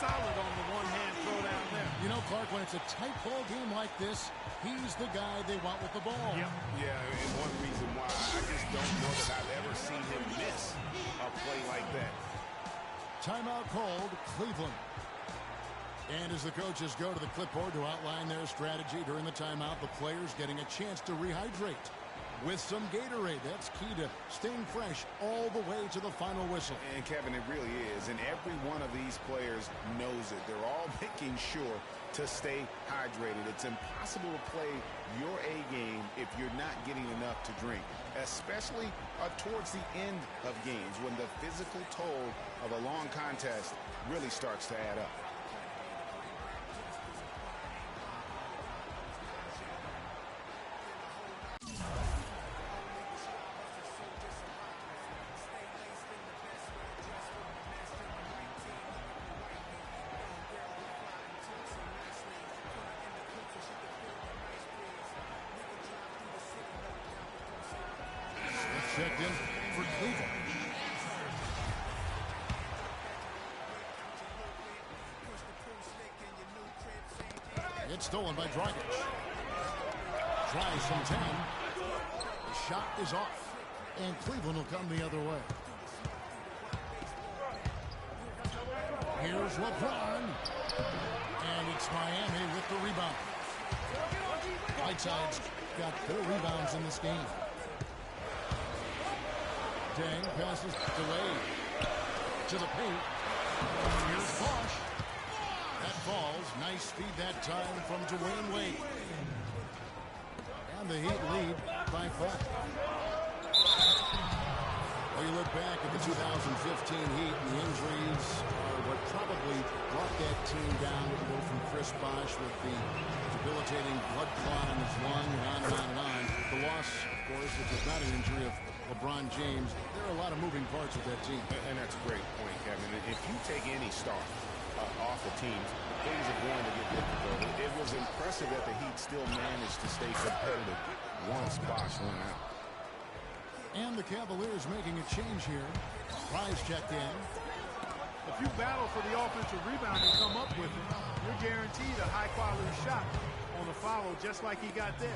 Speaker 3: Solid on the one-hand throw down there.
Speaker 1: You know, Clark, when it's a tight ball game like this, he's the guy they want with the ball.
Speaker 2: Yep. Yeah, and one reason why I just don't know that I've ever seen him miss a play like that.
Speaker 1: Timeout called, Cleveland. And as the coaches go to the clipboard to outline their strategy during the timeout, the players getting a chance to rehydrate with some Gatorade. That's key to staying fresh all the way to the final whistle.
Speaker 2: And Kevin, it really is. And every one of these players knows it. They're all making sure to stay hydrated. It's impossible to play your A game if you're not getting enough to drink, especially towards the end of games when the physical toll of a long contest really starts to add up.
Speaker 1: Checked in for Cleveland. It's stolen by Dragic. Tries from 10. The shot is off. And Cleveland will come the other way. Here's LeBron. And it's Miami with the rebound. Whiteside's got 4 rebounds in this game. Dang passes delayed to the paint. Here's Bosch. That falls. Nice feed that time from Dwayne Wade. And the Heat lead by 5. Well, you look back at the 2015 Heat, and the injuries are what probably brought that team down. We go from Chris Bosh with the debilitating blood clot in his lung, and on and on and on. The loss, of course, which is not an injury, of LeBron James. There are a lot of moving parts with that team.
Speaker 2: And that's a great point, Kevin. If you take any star off the team, things are going to get difficult. It was impressive that the Heat still managed to stay competitive once Bosh went out.
Speaker 1: And the Cavaliers making a change here. Price checked in.
Speaker 3: If you battle for the offensive rebound and come up with it, you're guaranteed a high-quality shot on the follow, just like he got there.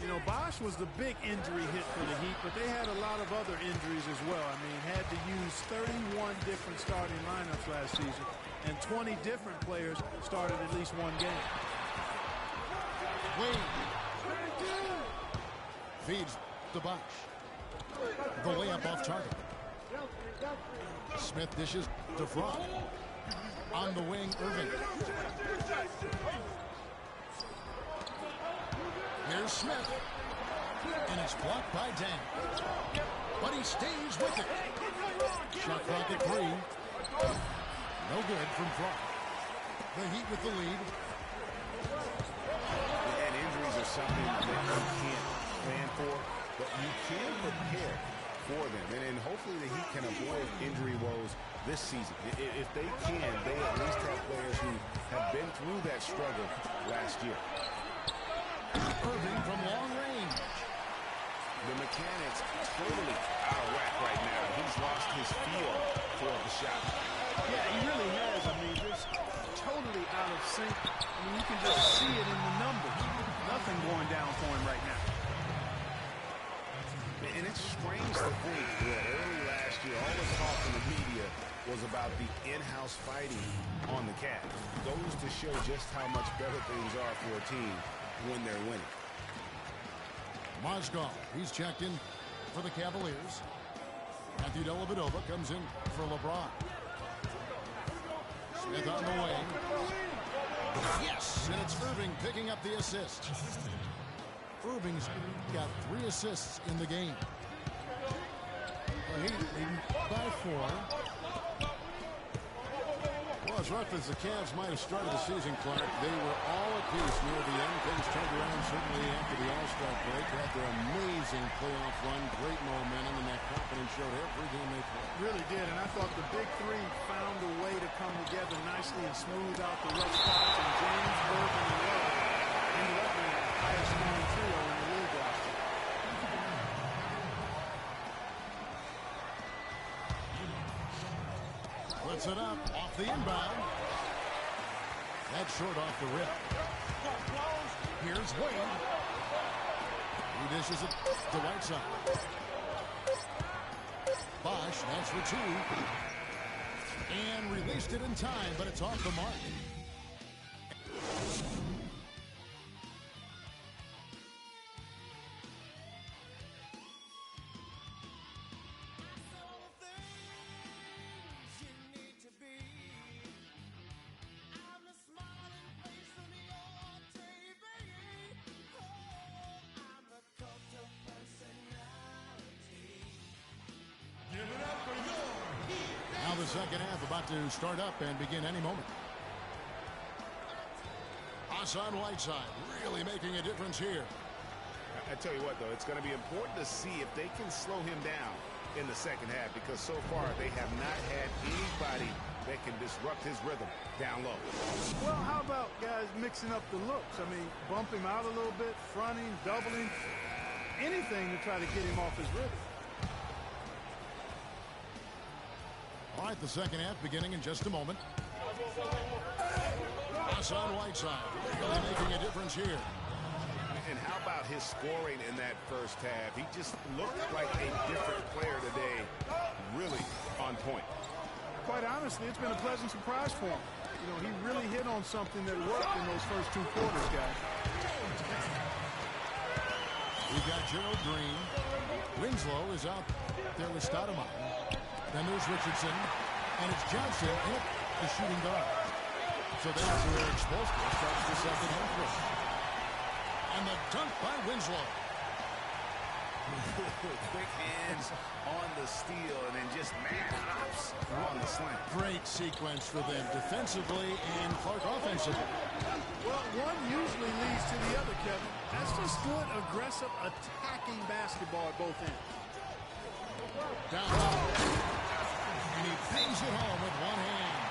Speaker 3: You know, Bosh was the big injury hit for the Heat, but they had a lot of other injuries as well. I mean, had to use 31 different starting lineups last season, and 20 different players started at least one game.
Speaker 1: Wade feeds the Bosh. The layup off target. Smith dishes to Fraud. On the wing, Irving. Here's Smith. And it's blocked by Dan. But he stays with it. Shot clock at 3. No good from Fraud. The Heat with the lead.
Speaker 2: And injuries are something that you can't plan for, but you can prepare for them. And hopefully the Heat can avoid injury woes this season. If they can, they at least have players who have been through that struggle last year.
Speaker 1: Irving from long range.
Speaker 2: The mechanics totally out of whack right now. He's lost his feel for the shot.
Speaker 3: Yeah, he really has. I mean, just totally out of sync. I mean, you can just see it in the numbers. Nothing going down for him right now.
Speaker 2: And it's strange to think that early last year, all the talk in the media was about the in-house fighting on the Cavs. Goes to show just how much better things are for a team when they're winning.
Speaker 1: Mozgov, he's checked in for the Cavaliers. Matthew Dellavedova comes in for LeBron. Smith on the wing. Yes, and it's Irving picking up the assist. Irving's got 3 assists in the game. Heat leading by 4. Well, as rough as the Cavs might have started the season, Clark, they were all at peace near the end. Things turned around certainly after the All-Star break. Had their amazing playoff run, great momentum, and that confidence showed every game they played.
Speaker 3: Really did, and I thought the big three found a way to come together nicely and smooth out the rough spots, and James, Irving, and Love ended up being the highest scoring trio in the league last year.
Speaker 1: Puts it up off the inbound. That's short off the rip. Here's Wade. He dishes it to Whiteside. Bosh, that's for 2. And released it in time, but it's off the mark. Now the second half about to start up and begin any moment. Hassan Whiteside really making a difference here.
Speaker 2: I tell you what, though, it's going to be important to see if they can slow him down in the second half, because so far they have not had anybody that can disrupt his rhythm down low.
Speaker 3: Well, how about guys mixing up the looks? I mean, bump him out a little bit, fronting, doubling, anything to try to get him off his rhythm.
Speaker 1: All right, the second half beginning in just a moment. Hassan Whiteside really making a difference here.
Speaker 2: And how about his scoring in that first half? He just looked like a different player today. Really on point.
Speaker 3: Quite honestly, it's been a pleasant surprise for him. You know, he really hit on something that worked in those first 2 quarters, guys.
Speaker 1: We've got Gerald Green. Winslow is out there with Stoudemire. Then there's Richardson, and it's Johnson in the shooting guard. So there's Eric Spoelstra starts the second half. And the dunk by Winslow.
Speaker 2: Quick hands, legs on the steal and then just mad hops on the slant.
Speaker 1: Great sequence for them defensively and Clark offensively.
Speaker 3: Well, one usually leads to the other, Kevin. That's just good, aggressive, attacking basketball at both ends.
Speaker 1: Down low. And he brings it home with one hand.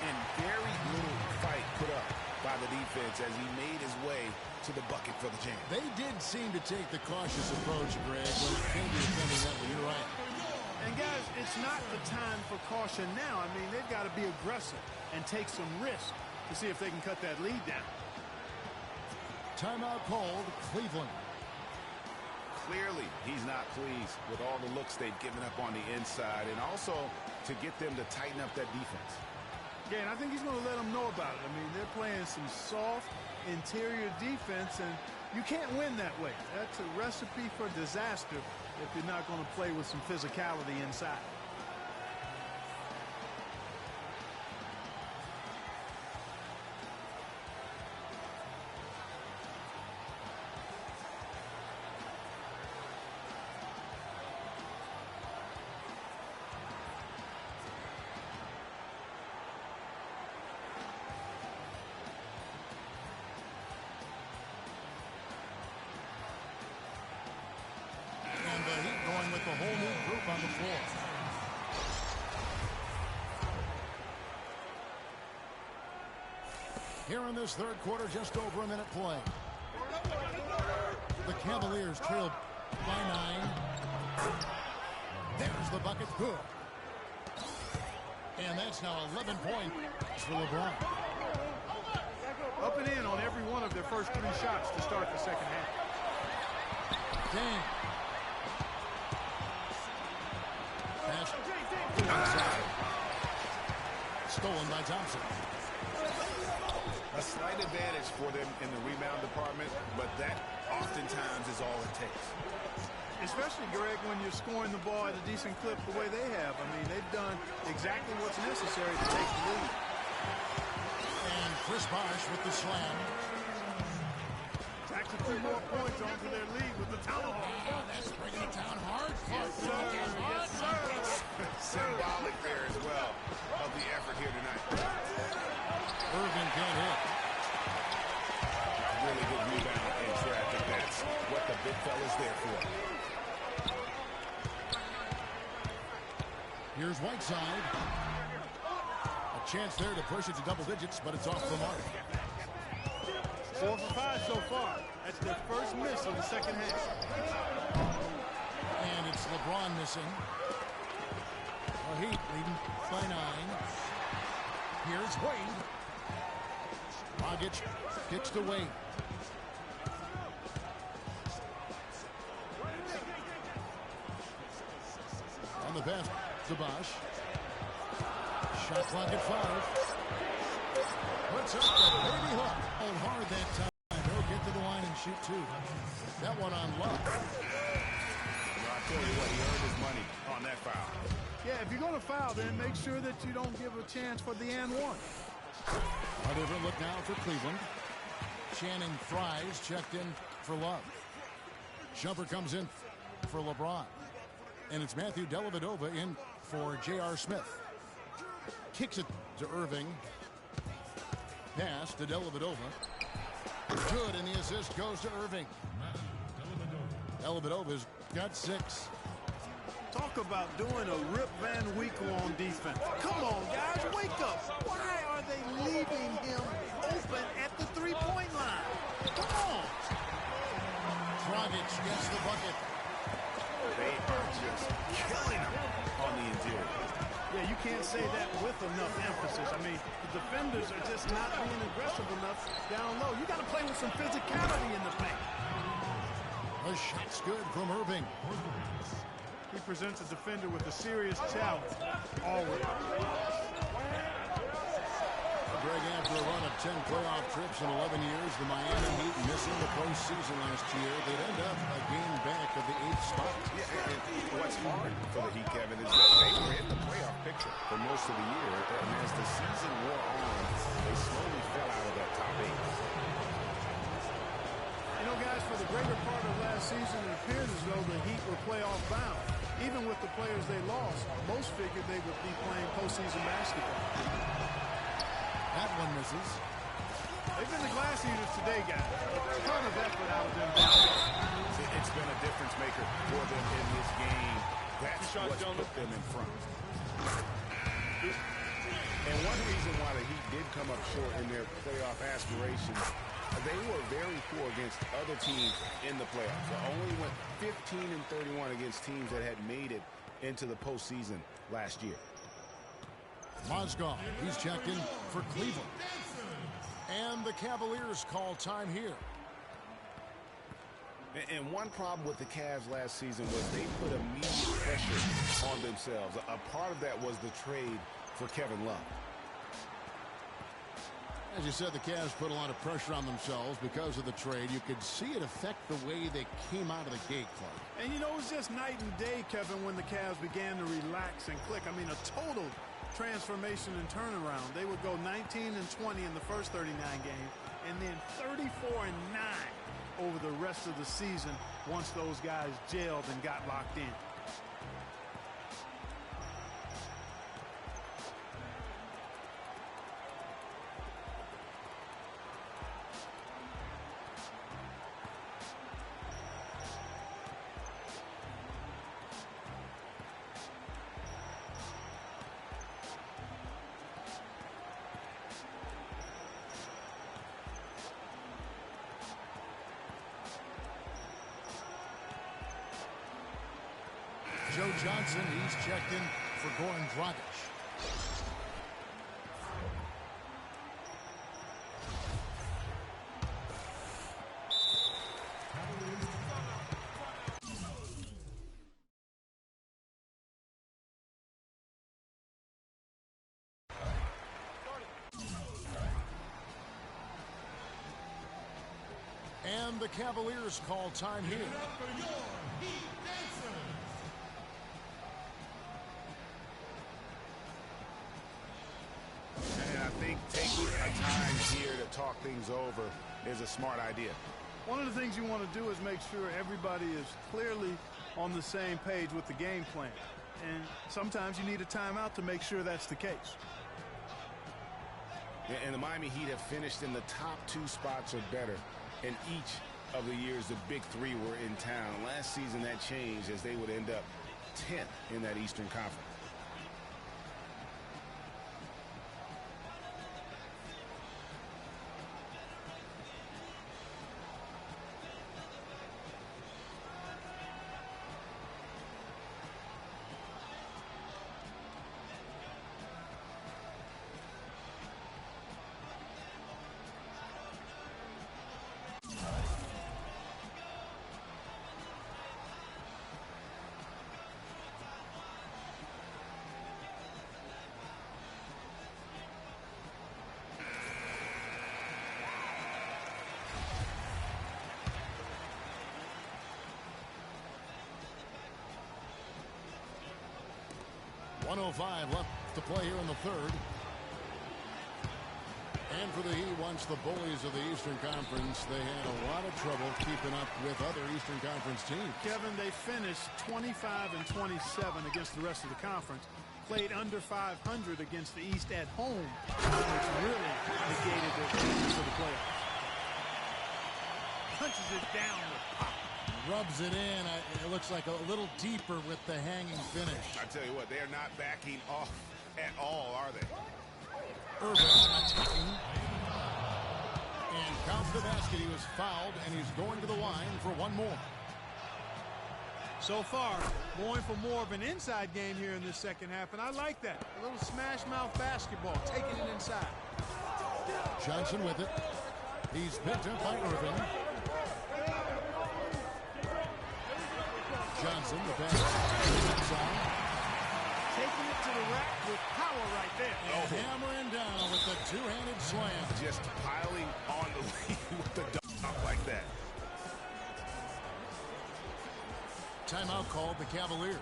Speaker 2: And very little fight put up by the defense as he made his way to the bucket for the jam.
Speaker 1: They did seem to take the cautious approach, Greg, when it came to defending that one. You're right.
Speaker 3: And, guys, it's not the time for caution now. I mean, they've got to be aggressive and take some risk to see if they can cut that lead down.
Speaker 1: Timeout called, Cleveland.
Speaker 2: Clearly, he's not pleased with all the looks they've given up on the inside and also to get them to tighten up that defense.
Speaker 3: Yeah, and I think he's going to let them know about it. I mean, they're playing some soft interior defense, and you can't win that way. That's a recipe for disaster if you're not going to play with some physicality inside.
Speaker 1: The whole new group on the floor. Here in this third quarter, just over a minute play. The Cavaliers trail by 9. There's the bucket. Good. And that's now 11 points for LeBron.
Speaker 3: Up and in on every one of their first 3 shots to start the second half.
Speaker 1: Dang. Stolen by Thompson.
Speaker 2: A slight advantage for them in the rebound department, but that oftentimes is all it takes.
Speaker 3: Especially, Greg, when you're scoring the ball at a decent clip the way they have. I mean, they've done exactly what's necessary to take the lead.
Speaker 1: And Chris Bosh with the slam.
Speaker 3: Tacks a few more points onto their lead with the tomahawk.
Speaker 1: That's bringing it down hard.
Speaker 3: Yes, sir. Yes, sir.
Speaker 2: Symbolic there as well of the effort here tonight.
Speaker 1: Irving can't hit.
Speaker 2: Really good rebound in traffic. That's what the big fella's there for.
Speaker 1: Here's Whiteside. A chance there to push it to double digits, but it's off the mark.
Speaker 3: 4 for 5 so far. That's their first miss of the second half.
Speaker 1: And it's LeBron missing. The Heat leading by 9. Here's Wade. Dragic kicks to Wade. On the pass to Bosh. Shot clock at 5. Puts up the baby hook. Hold hard that time. He'll get to the line and shoot 2. That one on luck.
Speaker 2: Well, I tell you what, he earned his money on that foul.
Speaker 3: Yeah, if you're going to foul, then make sure that you don't give a chance for the and one.
Speaker 1: A different look now for Cleveland. Channing Fries checked in for Love. Jumper comes in for LeBron. And it's Matthew Dellavedova in for J.R. Smith. Kicks it to Irving. Pass to Dellavedova. Good, and the assist goes to Irving. Dellavedova's got 6.
Speaker 3: Talk about doing a Rip Van Winkle on defense. Come on, guys, wake up. Why are they leaving him open at the three-point line? Come on.
Speaker 1: Dragic gets the bucket.
Speaker 2: They are just killing him on the interior.
Speaker 3: Yeah, you can't say that with enough emphasis. I mean, the defenders are just not being aggressive enough down low. You got to play with some physicality in the paint.
Speaker 1: The shot's good from Irving.
Speaker 3: He presents a defender with a serious challenge. Always.
Speaker 1: Greg, after a run of 10 playoff trips in 11 years, the Miami Heat missing the postseason last year. They'd end up a game back of the 8th spot.
Speaker 2: Yeah, and what's hard for the Heat, Kevin, is that they were in the playoff picture for most of the year. And as the season wore on, they slowly fell out of that top 8.
Speaker 3: You know, guys, for the greater part of last season, it appeared as though the Heat were playoff bound. Even with the players they lost, most figured they would be playing postseason basketball.
Speaker 1: That one misses.
Speaker 3: They've been the glass eaters today, guys. A ton of effort out of them.
Speaker 2: It's been a difference maker for them in this game. That's what's put them in front. And one reason why the Heat did come up short in their playoff aspirations, they were very poor against other teams in the playoffs. They only went 15-31 against teams that had made it into the postseason last year.
Speaker 1: Mozgov, he's checked in for Cleveland. And the Cavaliers call time here.
Speaker 2: And one problem with the Cavs last season was they put immediate pressure on themselves. A part of that was the trade for Kevin Love.
Speaker 1: As you said, the Cavs put a lot of pressure on themselves because of the trade. You could see it affect the way they came out of the gate, Clark.
Speaker 3: And, you know, it was just night and day, Kevin, when the Cavs began to relax and click. I mean, a total transformation and turnaround. They would go 19-20 in the first 39 games and then 34-9 over the rest of the season once those guys gelled and got locked in.
Speaker 1: Joe Johnson, he's checked in for Goran Dragic. And the Cavaliers call time here.
Speaker 2: Taking a time here to talk things over is a smart idea.
Speaker 3: One of the things you want to do is make sure everybody is clearly on the same page with the game plan. And sometimes you need a timeout to make sure that's the case.
Speaker 2: And the Miami Heat have finished in the top 2 spots or better in each of the years the big three were in town. Last season that changed as they would end up 10th in that Eastern Conference.
Speaker 1: .105 left to play here in the third. And for the Heat, once the bullies of the Eastern Conference, they had a lot of trouble keeping up with other Eastern Conference teams.
Speaker 3: Kevin, they finished 25-27 against the rest of the conference. Played under 500 against the East at home, which really negated their chances for the playoffs. Punches it down with pop.
Speaker 1: Rubs it in. It looks like a little deeper with the hanging finish.
Speaker 2: I tell you what, they are not backing off at all, are they?
Speaker 1: Irvin attacking. And counts the basket. He was fouled, and he's going to the line for one more.
Speaker 3: So far, going for more of an inside game here in this second half, and I like that. A little smash mouth basketball, taking it inside.
Speaker 1: Johnson with it. He's picked up by Irvin. Johnson, the pass inside.
Speaker 3: Taking it to the rack with power right there.
Speaker 1: And hammering down with the two-handed slam.
Speaker 2: Just piling on the lead with the dunk like that.
Speaker 1: Timeout called the Cavaliers.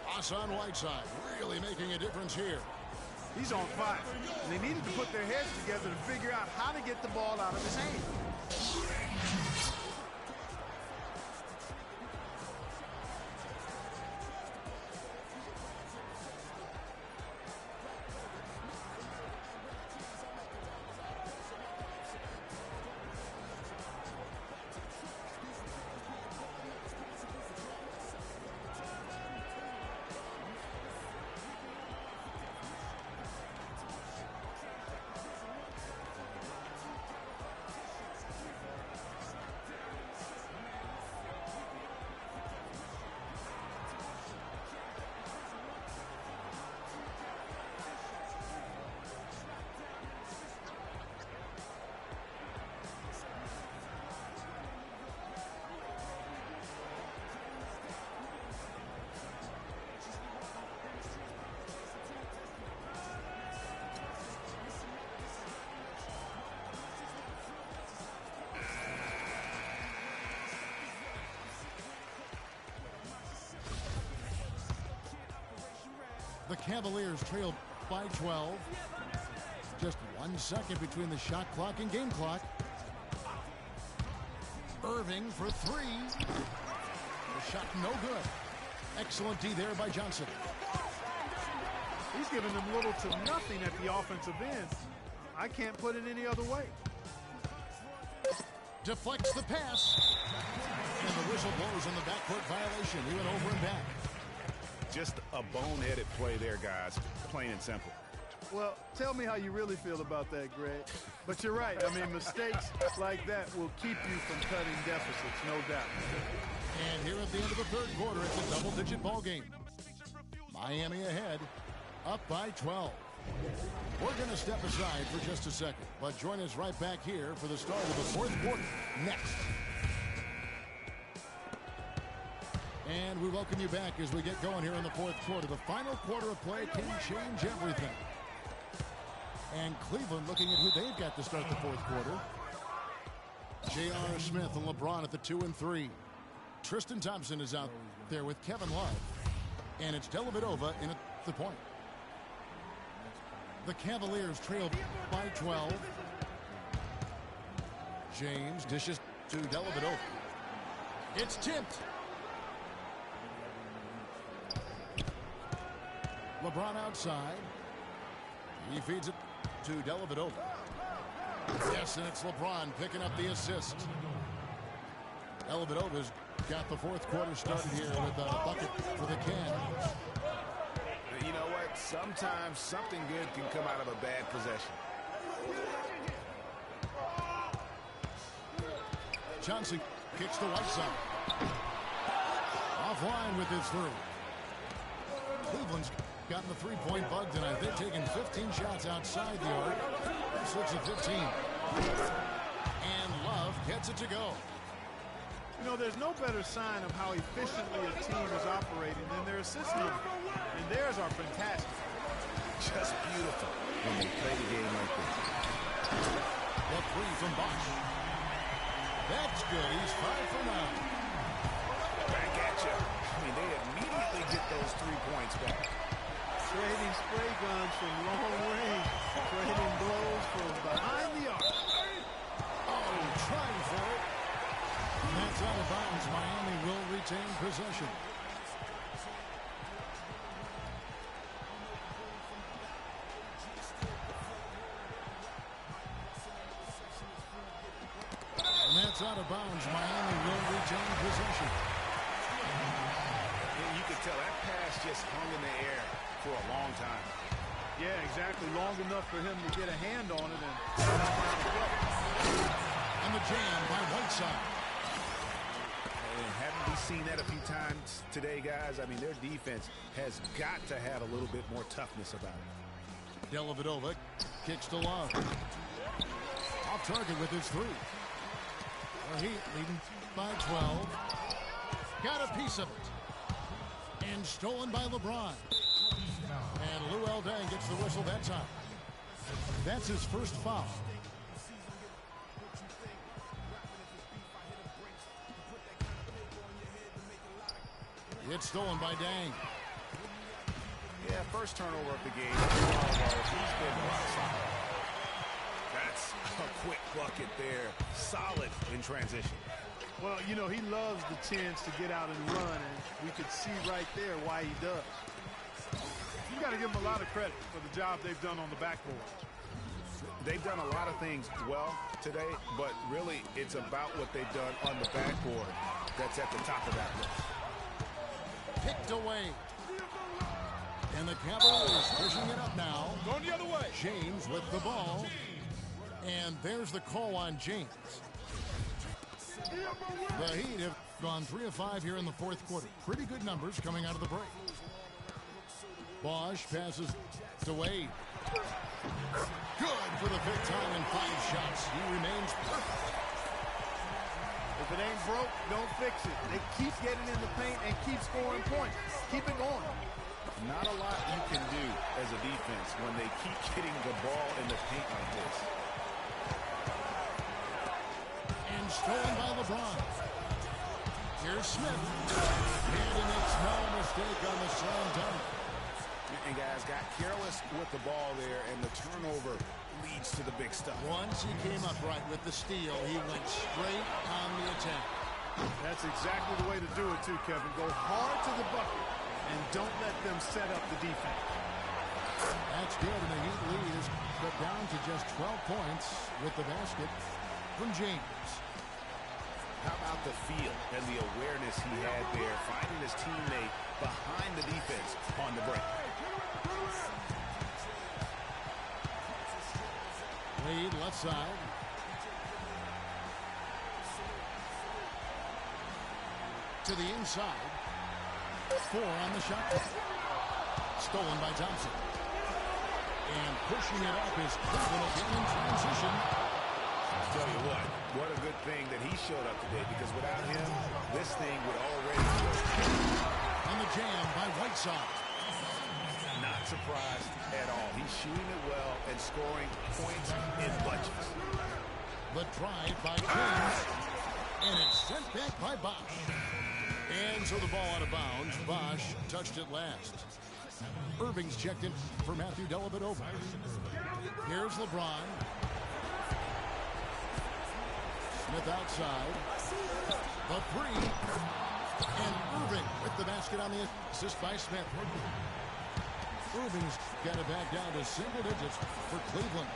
Speaker 1: Hassan Whiteside really making a difference here.
Speaker 3: He's on fire. And they needed to put their heads together to figure out how to get the ball out of his hand.
Speaker 1: The Cavaliers trail by 12. Just 1 second between the shot clock and game clock. Irving for three. The shot no good. Excellent D there by Johnson.
Speaker 3: He's giving them little to nothing at the offensive end. I can't put it any other way.
Speaker 1: Deflects the pass. And the whistle blows on the backcourt violation. He went over and back.
Speaker 2: Just a boneheaded play there, guys. Plain and simple.
Speaker 3: Well, tell me how you really feel about that, Greg. But you're right. I mean, mistakes like that will keep you from cutting deficits, no doubt.
Speaker 1: And here at the end of the third quarter, it's a double-digit ball game. Miami ahead, up by 12. We're going to step aside for just a second, but join us right back here for the start of the fourth quarter next. And we welcome you back as we get going here in the fourth quarter. The final quarter of play can change everything. And Cleveland looking at who they've got to start the fourth quarter. J.R. Smith and LeBron at the 2 and 3. Tristan Thompson is out there with Kevin Love. And it's Dellavedova in at the point. The Cavaliers trail by 12. James dishes to Dellavedova. It's tipped. LeBron outside. He feeds it to Dellavedova. Yes, and it's LeBron picking up the assist. Dellavedova's got the fourth quarter started here with a bucket for the Cavs.
Speaker 2: You know what? Sometimes something good can come out of a bad possession.
Speaker 1: Johnson kicks to Whiteside. Offline with his through. Cleveland's gotten the three-point bug tonight. They've taken 15 shots outside the arc. 6 of 15. And Love gets it to go.
Speaker 3: You know, there's no better sign of how efficiently a team is operating than their assist number. And theirs are fantastic.
Speaker 2: Just beautiful when they play the game like this.
Speaker 1: The three from Bosch. That's good. He's 5 for 9.
Speaker 2: Back at you. I mean, they immediately get those 3 points back.
Speaker 3: Trading spray guns from long range. Trading blows from behind the arc.
Speaker 1: Oh, trying for it. And that's out of bounds. Miami will retain possession. And that's out of bounds. Miami will retain possession.
Speaker 2: You could tell that pass just hung in the air for a long time.
Speaker 3: Yeah, exactly. Long enough for him to get a hand on it.
Speaker 1: And the jam by Whiteside.
Speaker 2: And haven't we seen that a few times today, guys? I mean, their defense has got to have a little bit more toughness about it.
Speaker 1: Dellavedova kicks to Love. Off target with his three. The Heat leading by 12. Got a piece of it. And stolen by LeBron. And Lou Eldang gets the whistle that time. That's his first foul. It's stolen by Dang.
Speaker 2: Yeah, first turnover of the game. He's been rock solid. That's a quick bucket there. Solid in transition.
Speaker 3: Well, you know, he loves the chance to get out and run, and we could see right there why he does. You got to give him a lot of credit for the job they've done on the backboard.
Speaker 2: They've done a lot of things well today, but really it's about what they've done on the backboard that's at the top of that list.
Speaker 1: Picked away. And the Cavaliers pushing it up now.
Speaker 2: Going the other way.
Speaker 1: James with the ball. And there's the call on James. The Heat have gone 3 of 5 here in the fourth quarter. Pretty good numbers coming out of the break. Bosch passes to Wade. Good for the fifth time in 5 shots. He remains perfect.
Speaker 3: If it ain't broke, don't fix it. They keep getting in the paint and keep scoring points. Keep it going.
Speaker 2: Not a lot you can do as a defense when they keep getting the ball in the paint like this.
Speaker 1: And stolen by LeBron. Here's Smith. And he makes no mistake on the slam dunk.
Speaker 2: And guys, with the ball there, and the turnover leads to the big stuff.
Speaker 1: Once he came upright with the steal, he went straight on the attack.
Speaker 3: That's exactly the way to do it, too, Kevin. Go hard to the bucket and don't let them set up the defense.
Speaker 1: That's good, and the Heat lead is cut down to just 12 points with the basket from James.
Speaker 2: How about the feel and the awareness he had there, finding his teammate behind the defense on the break.
Speaker 1: Lead left side. To the inside. 4 on the shot clock. Stolen by Thompson. And pushing it up is Cleveland again in transition.
Speaker 2: I'll tell you what a good thing that he showed up today, because without him, this thing would already be over.
Speaker 1: On the jam by Whiteside.
Speaker 2: Not surprised at all. He's shooting it well and scoring points in bunches.
Speaker 1: The drive by James. And it's sent back by Bosch. And so the ball out of bounds. Bosch touched it last. Irving's checked in for Matthew Dellavedova. Here's LeBron. Smith outside. The three. And Irving with the basket on the assist by Smith. Irving's got it back down to single digits for Cleveland.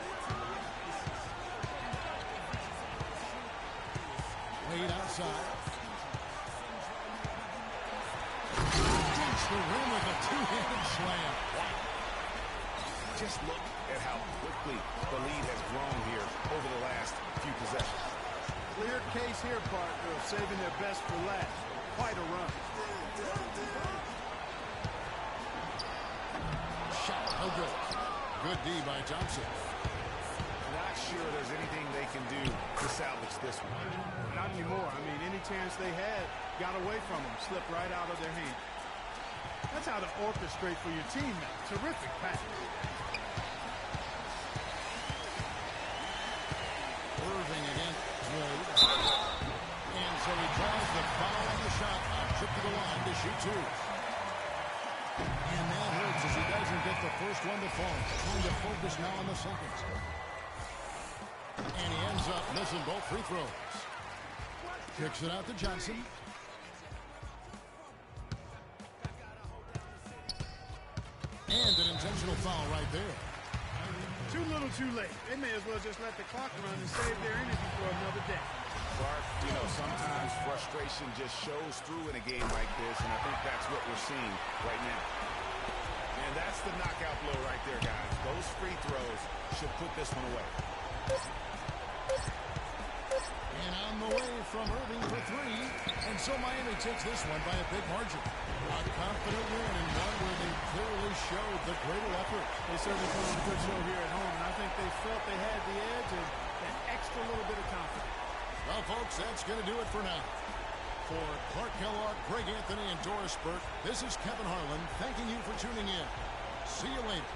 Speaker 1: Wade outside. Takes the rim with a two-handed slam.
Speaker 2: Just look at how quickly the lead has grown here over the last few possessions.
Speaker 3: Clear case here, partner, of saving their best for last. Quite a run.
Speaker 1: Shot, no good. Good D by Thompson.
Speaker 2: Not sure there's anything they can do to salvage this one.
Speaker 3: Not anymore. I mean, any chance they had got away from them, slipped right out of their hand. That's how to orchestrate for your team now. Terrific pass.
Speaker 1: Irving again. Wade. And so he draws the foul on the shot clock. Trip to the line to shoot 2. And that hurts as he doesn't get the first one to fall. Trying to focus now on the second. And he ends up missing both free throws. Kicks it out to Johnson. And an intentional foul right there.
Speaker 3: Too little, too late. They may as well just let the clock run and save their energy for another day.
Speaker 2: Clark, you know, sometimes frustration just shows through in a game like this, and I think that's what we're seeing right now. And that's the knockout blow right there, guys. Those free throws should put this one away.
Speaker 1: And on the way from Irving for 3. And so Miami takes this one by a big margin. A confident win and one where they clearly showed the greater effort.
Speaker 3: They certainly put on a good show here at home, and I think they felt they had the edge and that extra little bit of confidence.
Speaker 1: Well, folks, that's going to do it for now. For Clark Kellogg, Greg Anthony, and Doris Burke, this is Kevin Harlan thanking you for tuning in. See you later.